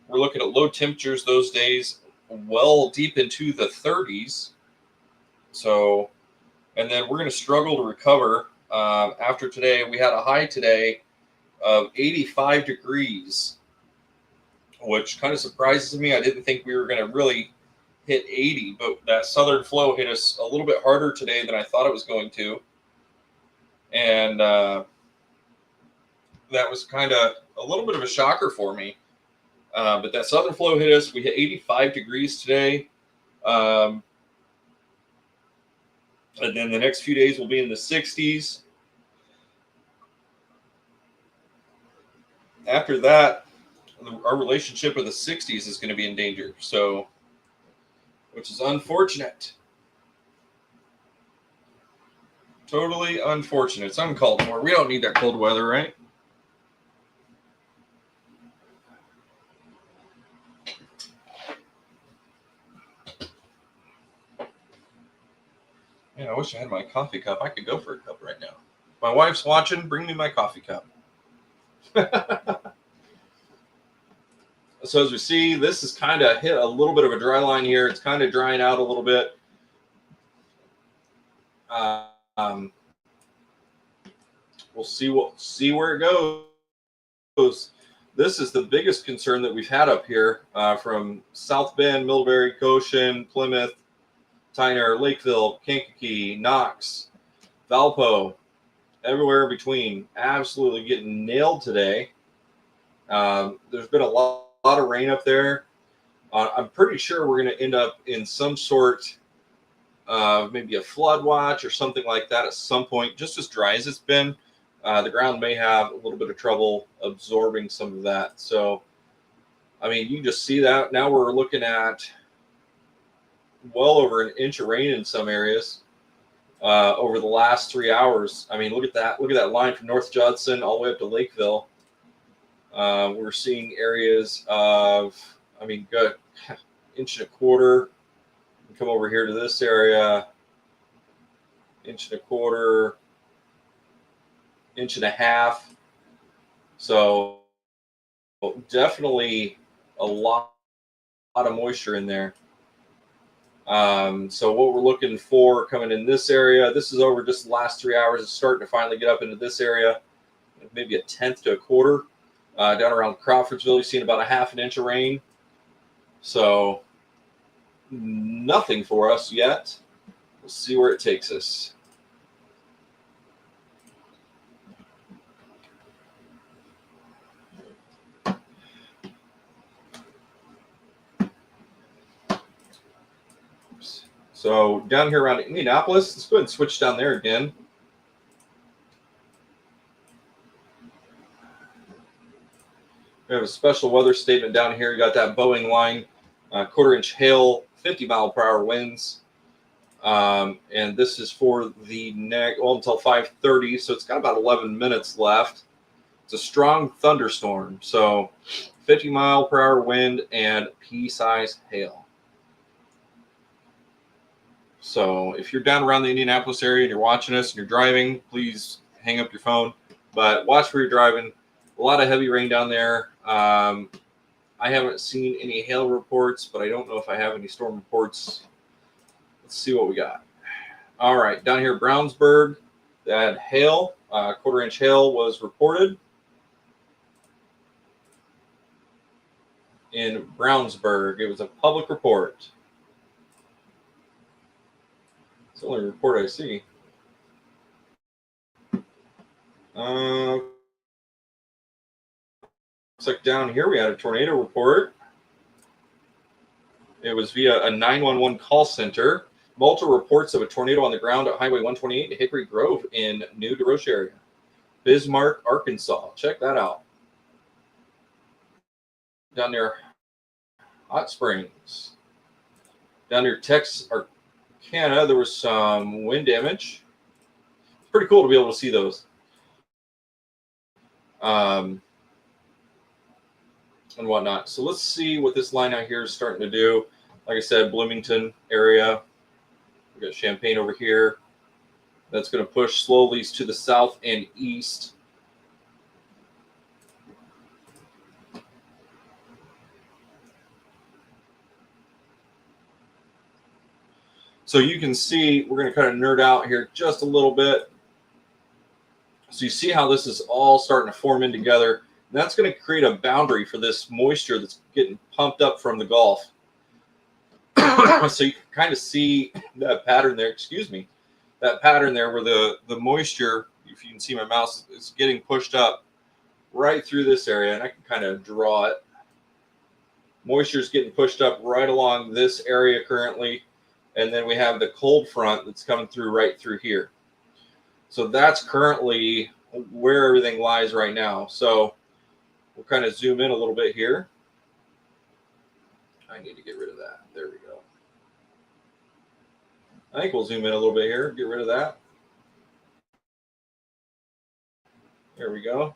We're looking at low temperatures those days, well deep into the 30s. So, and then we're going to struggle to recover after today. We had a high today of 85 degrees, which kind of surprises me. I didn't think we were going to really hit 80, but that southern flow hit us a little bit harder today than I thought it was going to. And that was kind of a little bit of a shocker for me. But that southern flow hit us. We hit 85 degrees today. And then the next few days will be in the 60s. After that, our relationship with the 60s is going to be in danger. So, which is unfortunate. Totally unfortunate. It's uncalled for. We don't need that cold weather, right? Yeah, I wish I had my coffee cup. I could go for a cup right now. My wife's watching. Bring me my coffee cup. So as we see, this is kind of hit a little bit of a dry line here. It's kind of drying out a little bit. We'll see where it goes. This is the biggest concern that we've had up here from South Bend, Middlebury, Goshen, Plymouth, Tyner, Lakeville, Kankakee, Knox, Valpo, everywhere in between. Absolutely getting nailed today. There's been a lot of rain up there. I'm pretty sure we're going to end up in some sort of maybe a flood watch or something like that at some point. Just as dry as it's been, the ground may have a little bit of trouble absorbing some of that. So, I mean, you just see that. Now we're looking at well over an inch of rain in some areas over the last 3 hours. I mean, look at that. Look at that line from North Judson all the way up to Lakeville. We're seeing areas of, I mean, good inch and a quarter. Come over here to this area, inch and a quarter, inch and a half. So definitely a lot of moisture in there. So what we're looking for coming in this area, this is over just the last 3 hours. It's starting to finally get up into this area, maybe a tenth to a quarter. Down around Crawfordsville, you've seen about a half an inch of rain. So nothing for us yet. We'll see where it takes us. So down here around Indianapolis, let's go ahead and switch down there again. We have a special weather statement down here. You got that Boeing line, quarter-inch hail, 50-mile-per-hour winds. And this is for the until 5:30, so it's got about 11 minutes left. It's a strong thunderstorm, so 50-mile-per-hour wind and pea-size hail. So if you're down around the Indianapolis area and you're watching us and you're driving, please hang up your phone. But watch where you're driving. A lot of heavy rain down there. I haven't seen any hail reports, but I don't know if I have any storm reports. Let's see what we got. All right, down here, Brownsburg, that hail, quarter-inch hail was reported in Brownsburg. It was a public report. It's the only report I see. Looks like down here we had a tornado report. It was via a 911 call center. Multiple reports of a tornado on the ground at Highway 128 at Hickory Grove in New DeRoche area. Bismarck, Arkansas. Check that out. Down near Hot Springs. Down near Texarkana, there was some wind damage. It's pretty cool to be able to see those. And whatnot. So let's see what this line out here is starting to do. Like I said, Bloomington area. We got Champaign over here. That's going to push slowly to the south and east. So you can see, we're going to kind of nerd out here just a little bit. So you see how this is all starting to form in together. That's going to create a boundary for this moisture that's getting pumped up from the Gulf. So you can kind of see that pattern there. Excuse me. That pattern there where the moisture, if you can see my mouse, is getting pushed up right through this area. And I can kind of draw it. Moisture is getting pushed up right along this area currently. And then we have the cold front that's coming through right through here. So that's currently where everything lies right now. So we'll kind of zoom in a little bit here. I need to get rid of that. There we go. I think we'll zoom in a little bit here, get rid of that. There we go.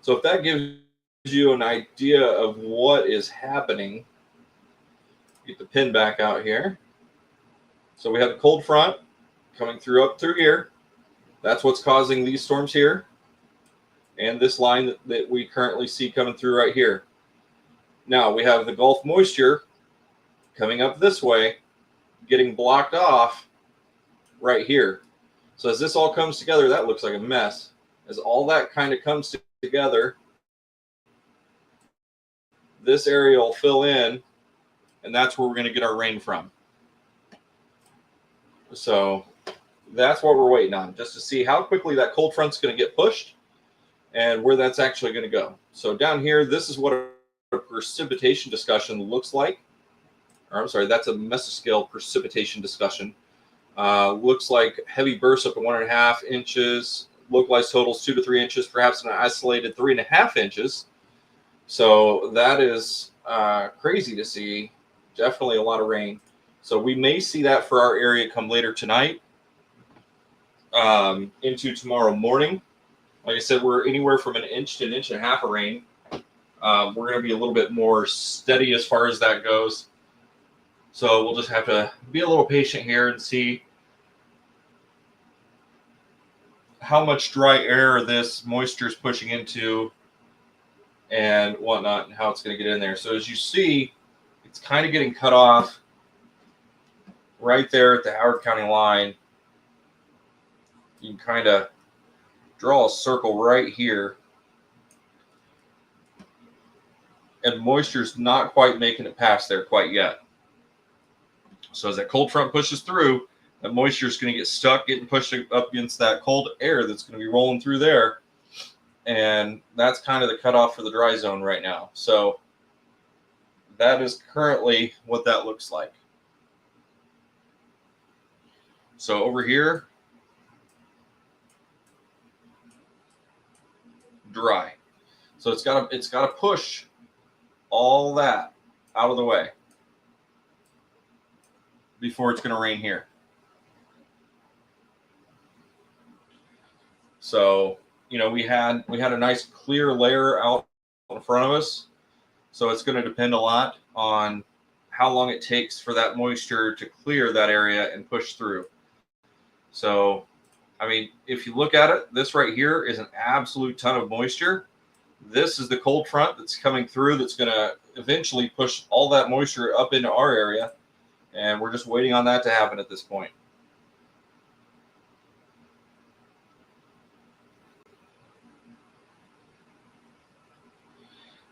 So if that gives you an idea of what is happening, get the pin back out here. So we have the cold front coming through up through here. That's what's causing these storms here. And this line that we currently see coming through right here. Now we have the Gulf moisture coming up this way, getting blocked off right here. So as this all comes together, that looks like a mess. As all that kind of comes together, this area will fill in, and that's where we're going to get our rain from. So that's what we're waiting on, just to see how quickly that cold front's going to get pushed and where that's actually going to go. So down here, this is what a precipitation discussion looks like. Or I'm sorry, that's a mesoscale precipitation discussion. Looks like heavy bursts up to 1.5 inches, localized totals 2 to 3 inches, perhaps an isolated 3.5 inches. So that is crazy to see. Definitely a lot of rain. So we may see that for our area come later tonight into tomorrow morning. Like I said, we're anywhere from 1 inch to 1.5 inches of rain. We're going to be a little bit more steady as far as that goes. So we'll just have to be a little patient here and see how much dry air this moisture is pushing into and whatnot, and how it's going to get in there. So as you see, it's kind of getting cut off right there at the Howard County line. You can kind of draw a circle right here. And moisture's not quite making it past there quite yet. So as that cold front pushes through, that moisture is going to get stuck, getting pushed up against that cold air that's going to be rolling through there. And that's kind of the cutoff for the dry zone right now. So that is currently what that looks like. So over here, dry. So it's got to push all that out of the way before it's going to rain here. So, you know, we had a nice clear layer out in front of us. So it's going to depend a lot on how long it takes for that moisture to clear that area and push through. So, I mean, if you look at it, this right here is an absolute ton of moisture. This is the cold front that's coming through that's going to eventually push all that moisture up into our area. And we're just waiting on that to happen at this point.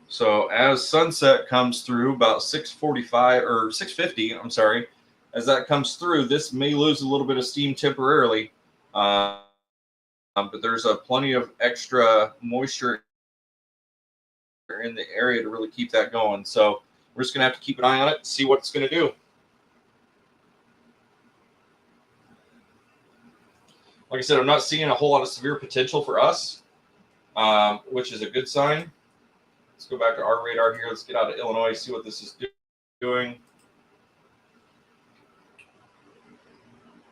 So as sunset comes through about 6:45 or 6:50, I'm sorry, as that comes through, this may lose a little bit of steam temporarily. But there's plenty of extra moisture in the area to really keep that going. So we're just going to have to keep an eye on it and see what it's going to do. Like I said, I'm not seeing a whole lot of severe potential for us, which is a good sign. Let's go back to our radar here. Let's get out of Illinois, see what this is doing.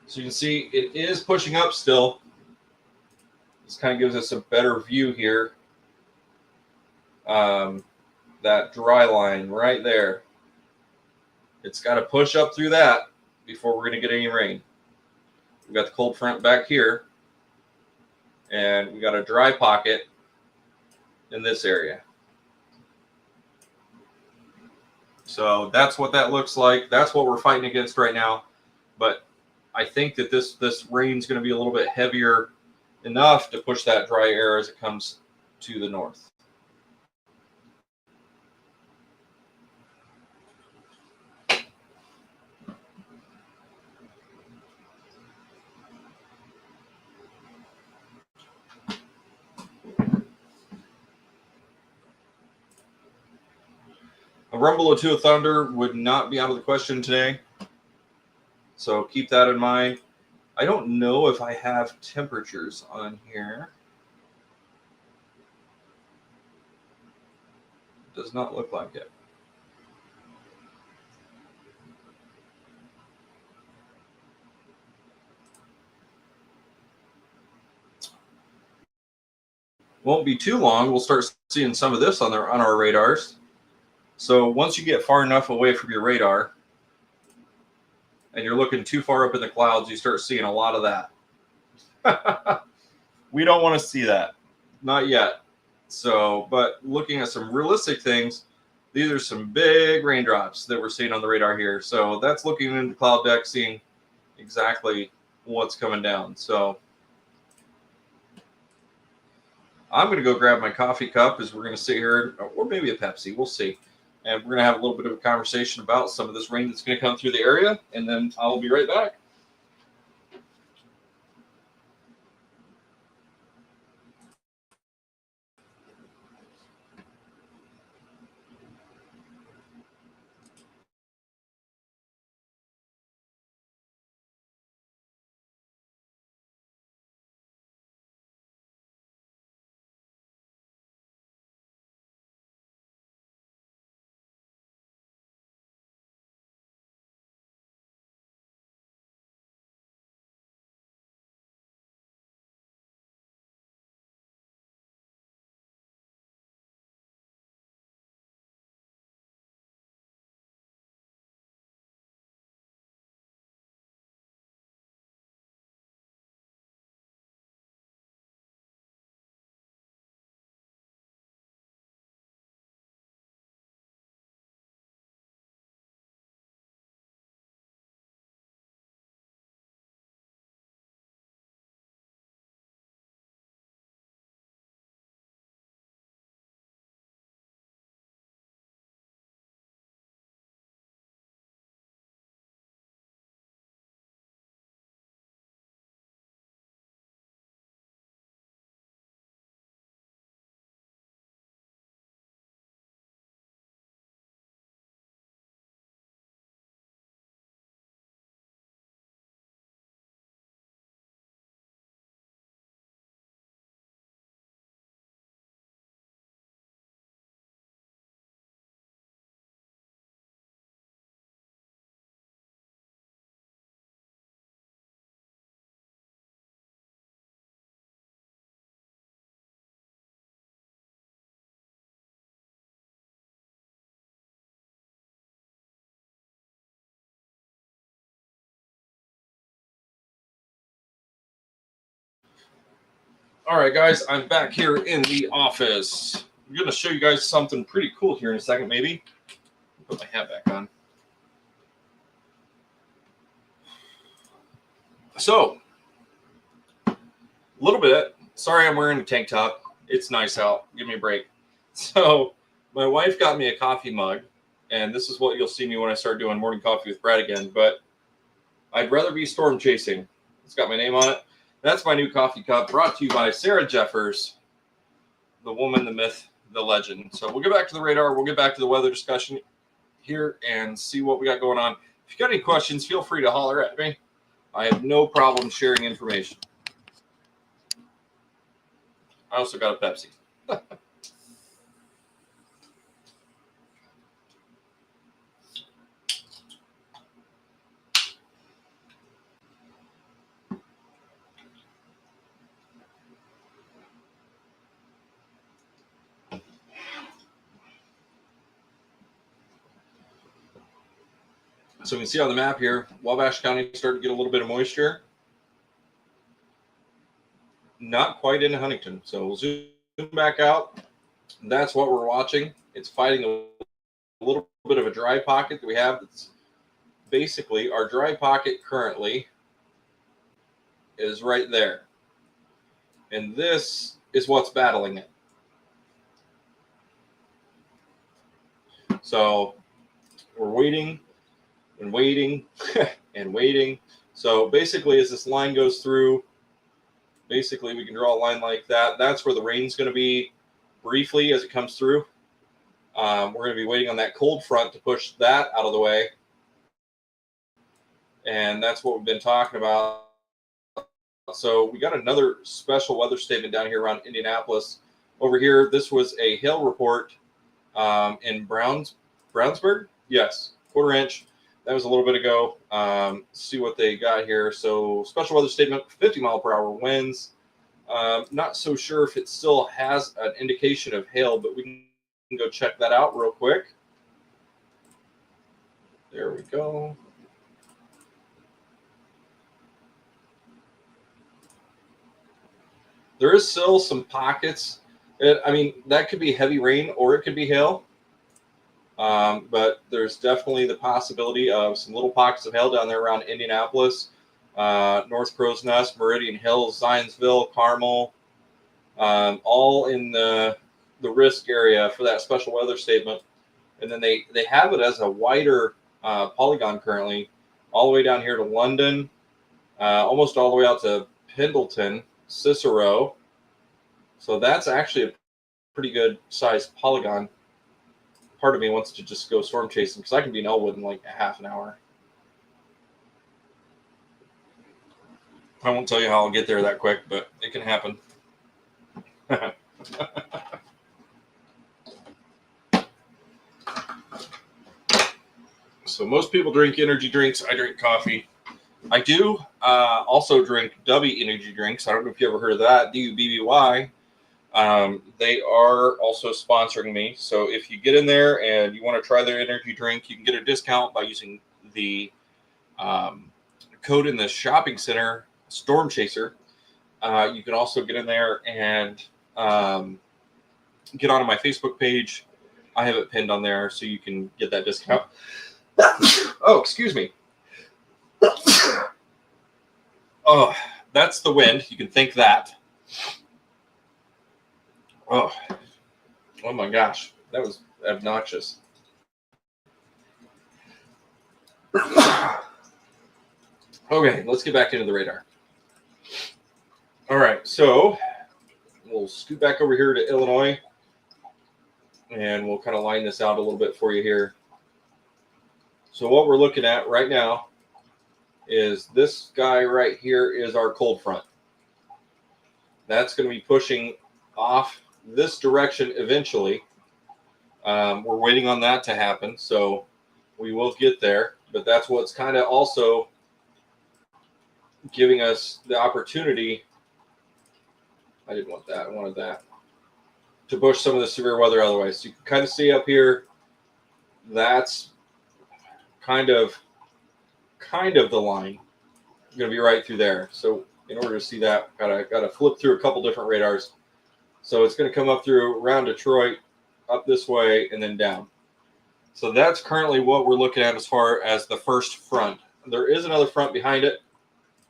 So you can see it is pushing up still. This kind of gives us a better view here. That dry line right there. It's got to push up through that before we're going to get any rain. We've got the cold front back here. And we got a dry pocket in this area. So that's what that looks like. That's what we're fighting against right now. But I think that this rain's going to be a little bit heavier enough to push that dry air as it comes to the north. A rumble or two of thunder would not be out of the question today. So keep that in mind. I don't know if I have temperatures on here. Does not look like it. Won't be too long. We'll start seeing some of this on our radars. So once you get far enough away from your radar and you're looking too far up in the clouds, you start seeing a lot of that. We don't want to see that. Not yet. So, but looking at some realistic things, these are some big raindrops that we're seeing on the radar here. So that's looking into the cloud deck, seeing exactly what's coming down. So I'm going to go grab my coffee cup as we're going to sit here, or maybe a Pepsi. We'll see. And we're going to have a little bit of a conversation about some of this rain that's going to come through the area, and then I'll be right back. All right, guys, I'm back here in the office. I'm going to show you guys something pretty cool here in a second, maybe. Put my hat back on. So, a little bit. Sorry I'm wearing a tank top. It's nice out. Give me a break. So, my wife got me a coffee mug, and this is what you'll see me when I start doing morning coffee with Brad again, but I'd rather be storm chasing. It's got my name on it. That's my new coffee cup, brought to you by Sarah Jeffers, the woman, the myth, the legend. So we'll get back to the radar. We'll get back to the weather discussion here and see what we got going on. If you got any questions, feel free to holler at me. I have no problem sharing information. I also got a Pepsi. So we can see on the map here, Wabash County starting to get a little bit of moisture. Not quite into Huntington. So we'll zoom back out. That's what we're watching. It's fighting a little bit of a dry pocket that we have. That's basically our dry pocket currently is right there. And this is what's battling it. So we're waiting and waiting and waiting. So basically, as this line goes through, basically we can draw a line like that. That's where the rain's going to be briefly as it comes through. We're going to be waiting on that cold front to push that out of the way. And that's what we've been talking about. So we got another special weather statement down here around Indianapolis. Over here, this was a hail report in Brownsburg. Yes, 1/4 inch. That was a little bit ago. See what they got here. So special weather statement, 50-mile-per-hour winds. Not so sure if it still has an indication of hail, but we can go check that out real quick. There we go. There is still some pockets. I mean, that could be heavy rain or it could be hail. But there's definitely the possibility of some little pockets of hail down there around Indianapolis, North Crow's Nest, Meridian Hills, Zionsville, Carmel, all in the risk area for that special weather statement. And then they have it as a wider polygon currently, all the way down here to London, almost all the way out to Pendleton, Cicero. So that's actually a pretty good sized polygon. Part of me wants to just go storm chasing because I can be in Elwood in like a half an hour. I won't tell you how I'll get there that quick, but it can happen. So most people drink energy drinks. I drink coffee. I do also drink Dubby energy drinks. I don't know if you ever heard of that. DUBBY. They are also sponsoring me. So if you get in there and you want to try their energy drink, you can get a discount by using the code in the shopping center, Storm Chaser. You can also get in there and get onto my Facebook page. I have it pinned on there so you can get that discount. Oh, excuse me. Oh, that's the wind. You can thank that. Oh my gosh. That was obnoxious. Okay, let's get back into the radar. All right, so we'll scoot back over here to Illinois, and we'll kind of line this out a little bit for you here. So what we're looking at right now is this guy right here is our cold front. That's going to be pushing off this direction eventually. We're waiting on that to happen, so we will get there. But that's what's kind of also giving us the opportunity. I didn't want that. I wanted that to push some of the severe weather otherwise. So you can kind of see up here. That's kind of the line. Going to be right through there. So in order to see that, gotta flip through a couple different radars. So it's going to come up through around Detroit, up this way, and then down. So that's currently what we're looking at as far as the first front. There is another front behind it.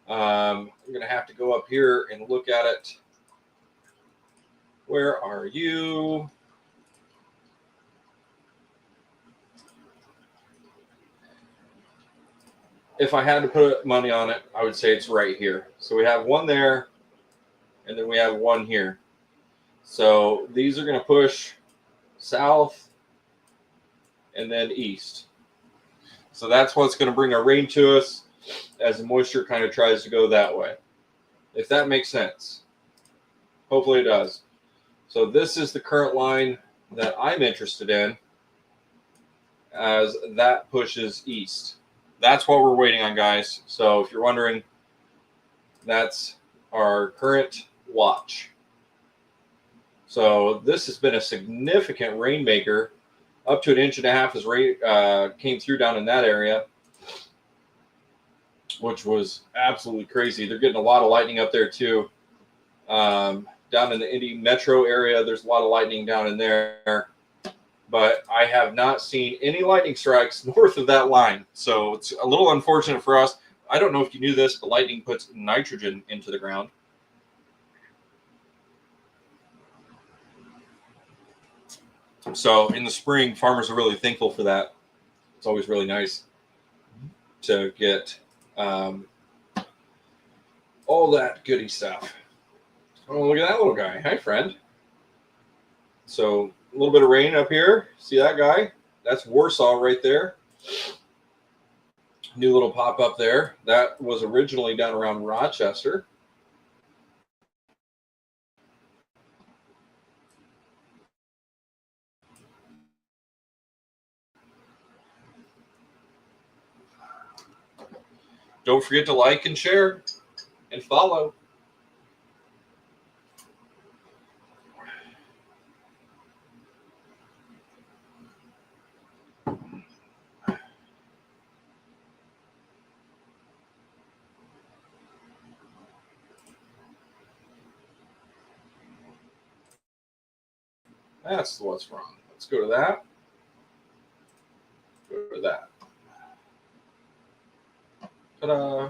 I'm going to have to go up here and look at it. Where are you? If I had to put money on it, I would say it's right here. So we have one there, and then we have one here. So these are going to push south and then east. So that's what's going to bring our rain to us as the moisture kind of tries to go that way. If that makes sense. Hopefully it does. So this is the current line that I'm interested in as that pushes east. That's what we're waiting on, guys. So if you're wondering, that's our current watch. So this has been a significant rainmaker. Up to 1.5 inches as rain came through down in that area, which was absolutely crazy. They're getting a lot of lightning up there too. Down in the Indy metro area, there's a lot of lightning down in there. But I have not seen any lightning strikes north of that line. So it's a little unfortunate for us. I don't know if you knew this, but lightning puts nitrogen into the ground. So in the spring, farmers are really thankful for that. It's always really nice to get all that goody stuff. Oh, look at that little guy. Hi, friend. So a little bit of rain up here. See that guy? That's Warsaw right there. New little pop up there. That was originally down around Rochester. Don't forget to like and share and follow. That's what's wrong. Let's go to that. Go to that. Ta-da.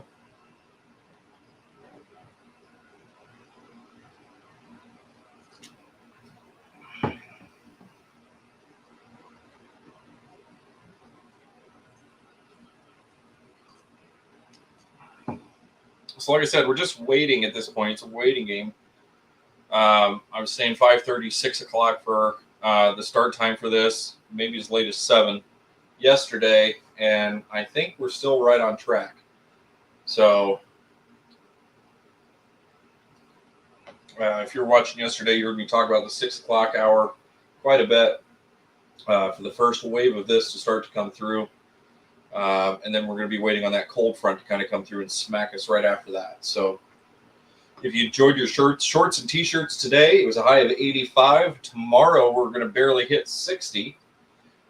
So like I said, we're just waiting at this point. It's a waiting game. I was saying 5:30, 6 o'clock for the start time for this, maybe as late as 7 yesterday, and I think we're still right on track. So if you're watching yesterday, you heard me talk about the 6 o'clock hour quite a bit for the first wave of this to start to come through. And then we're going to be waiting on that cold front to kind of come through and smack us right after that. So if you enjoyed your shorts and t-shirts today, it was a high of 85. Tomorrow, we're going to barely hit 60.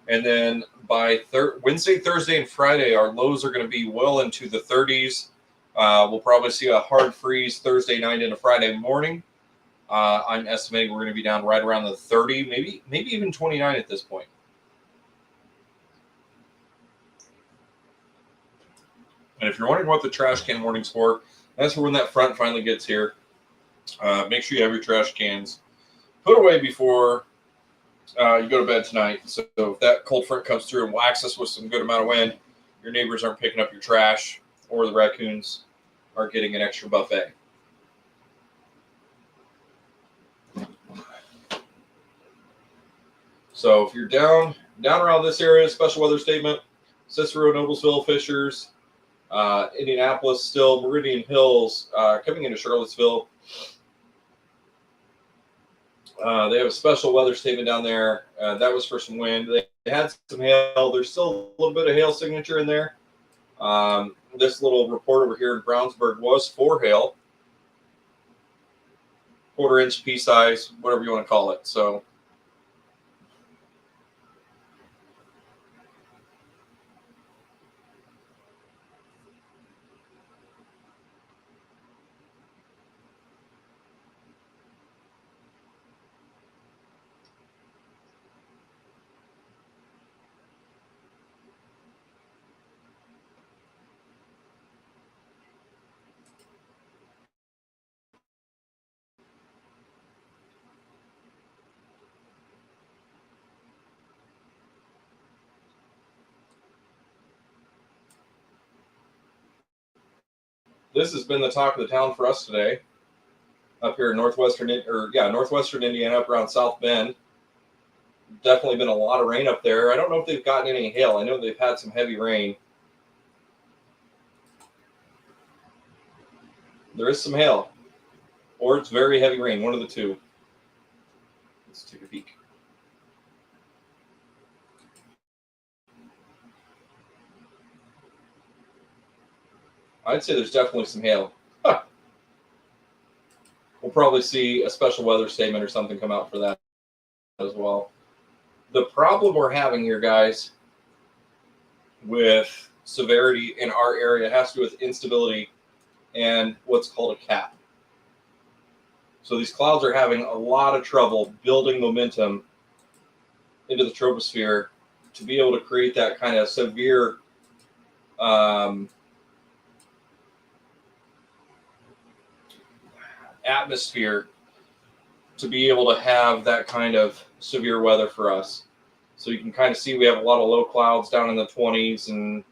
And then by Wednesday, Thursday, and Friday, our lows are going to be well into the 30s. We'll probably see a hard freeze Thursday night into Friday morning. I'm estimating we're going to be down right around the 30, maybe even 29 at this point. And if you're wondering what the trash can warning's for, that's for when that front finally gets here. Make sure you have your trash cans put away before you go to bed tonight. So if that cold front comes through and whacks us with some good amount of wind, your neighbors aren't picking up your trash, or the raccoons are getting an extra buffet. So if you're down around this area, special weather statement, Cicero, Noblesville, Fishers, Indianapolis, still Meridian Hills, coming into Charlottesville. They have a special weather statement down there. That was for some wind. They had some hail. There's still a little bit of hail signature in there. This little report over here in Brownsburg was for hail. 1/4 inch pea size, whatever you want to call it. So this has been the talk of the town for us today. Up here in northwestern Indiana, up around South Bend. Definitely been a lot of rain up there. I don't know if they've gotten any hail. I know they've had some heavy rain. There is some hail, or it's very heavy rain, one of the two. Let's take a peek. I'd say there's definitely some hail. Huh. We'll probably see a special weather statement or something come out for that as well. The problem we're having here, guys, with severity in our area has to do with instability and what's called a cap. So these clouds are having a lot of trouble building momentum into the troposphere to be able to create that kind of severe atmosphere to be able to have that kind of severe weather for us. So you can kind of see we have a lot of low clouds down in the 20s and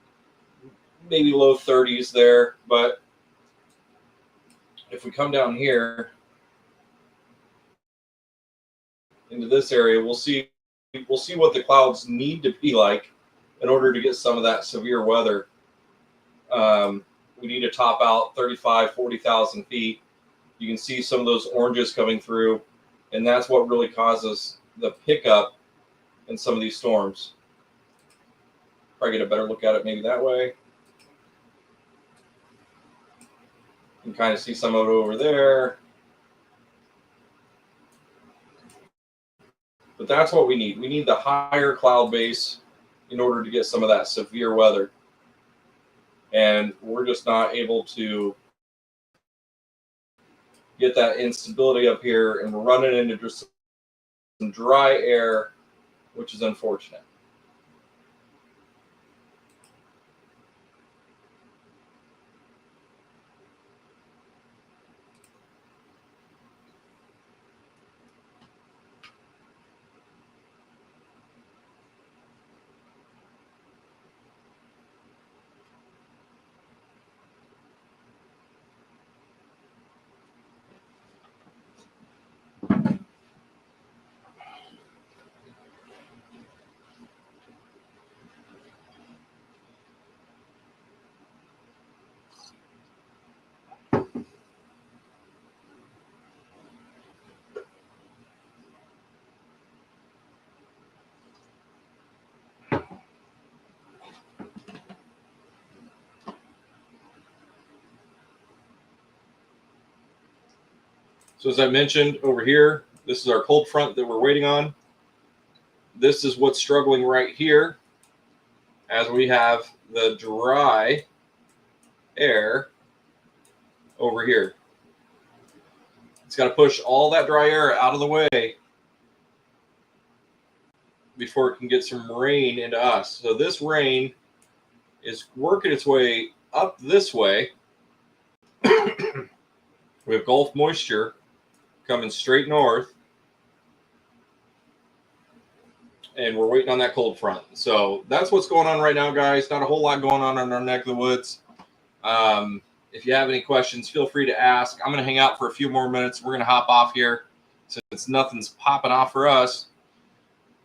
maybe low 30s there. But if we come down here into this area, we'll see what the clouds need to be like in order to get some of that severe weather. We need to top out 35, 40,000 feet. You can see some of those oranges coming through, and that's what really causes the pickup in some of these storms. Probably get a better look at it maybe that way. You can kind of see some of it over there. But that's what we need. We need the higher cloud base in order to get some of that severe weather. And we're just not able to get that instability up here, and we're running into just some dry air, which is unfortunate. So as I mentioned over here, this is our cold front that we're waiting on. This is what's struggling right here, as we have the dry air over here. It's got to push all that dry air out of the way before it can get some rain into us. So this rain is working its way up this way. We have Gulf moisture coming straight north, and we're waiting on that cold front. So that's what's going on right now, guys. Not a whole lot going on in our neck of the woods. If you have any questions, feel free to ask. I'm going to hang out for a few more minutes. We're going to hop off here since nothing's popping off for us.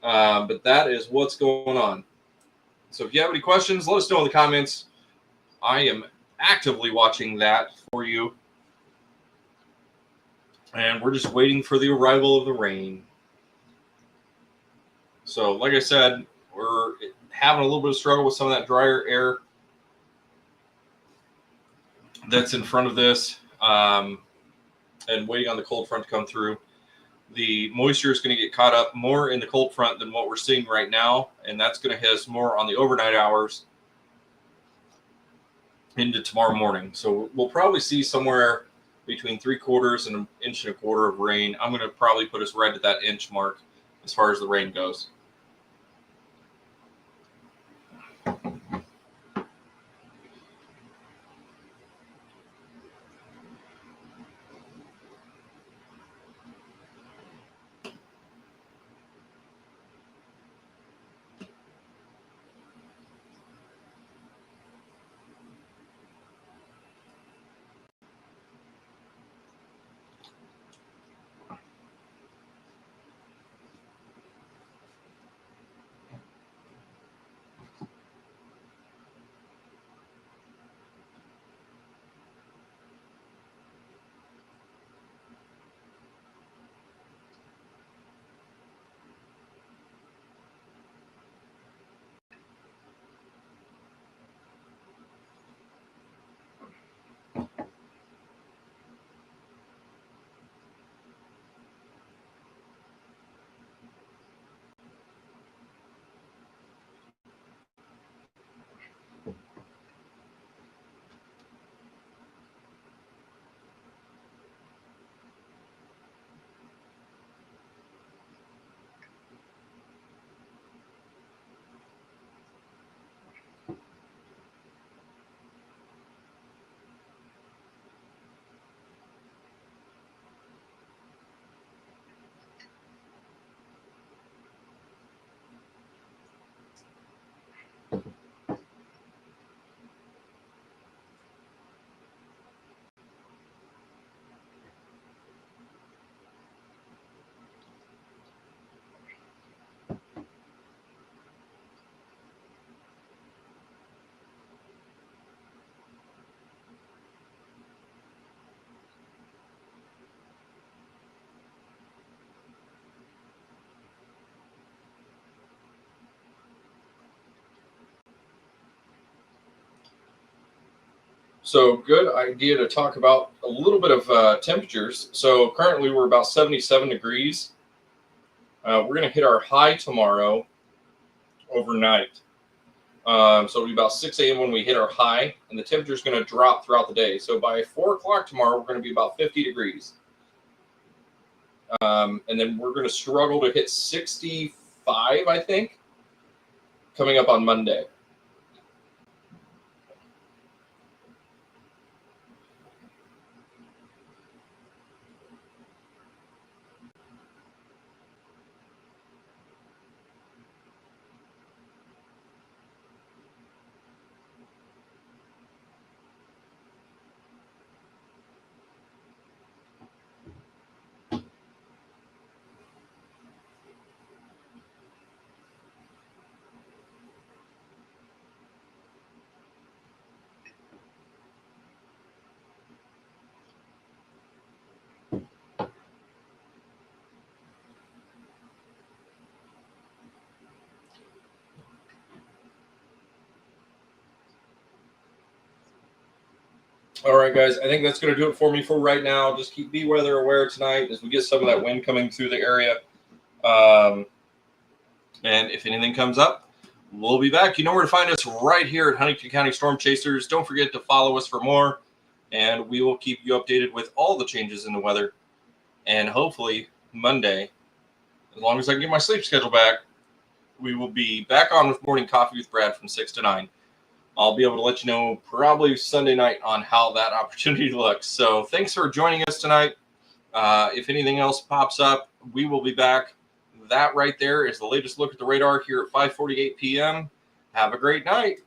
But that is what's going on. So if you have any questions, let us know in the comments. I am actively watching that for you. And we're just waiting for the arrival of the rain. So like I said, we're having a little bit of struggle with some of that drier air that's in front of this, and waiting on the cold front to come through. The moisture is going to get caught up more in the cold front than what we're seeing right now, and that's going to hit us more on the overnight hours into tomorrow morning. So we'll probably see somewhere between 3/4 and 1.25 inches of rain. I'm going to probably put us right at that inch mark as far as the rain goes. So good idea to talk about a little bit of temperatures. So currently we're about 77 degrees. We're going to hit our high tomorrow overnight. So it'll be about 6 a.m. when we hit our high, and the temperature is going to drop throughout the day. So by 4 o'clock tomorrow, we're going to be about 50 degrees. And then we're going to struggle to hit 65, I think, coming up on Monday. All right, guys, I think that's going to do it for me for right now. Just be weather aware tonight as we get some of that wind coming through the area. And if anything comes up, we'll be back. You know where to find us right here at Huntington County Storm Chasers. Don't forget to follow us for more, and we will keep you updated with all the changes in the weather. And hopefully Monday, as long as I can get my sleep schedule back, we will be back on with Morning Coffee with Brad from 6 to 9. I'll be able to let you know probably Sunday night on how that opportunity looks. So thanks for joining us tonight. If anything else pops up, we will be back. That right there is the latest look at the radar here at 5:48 p.m. Have a great night.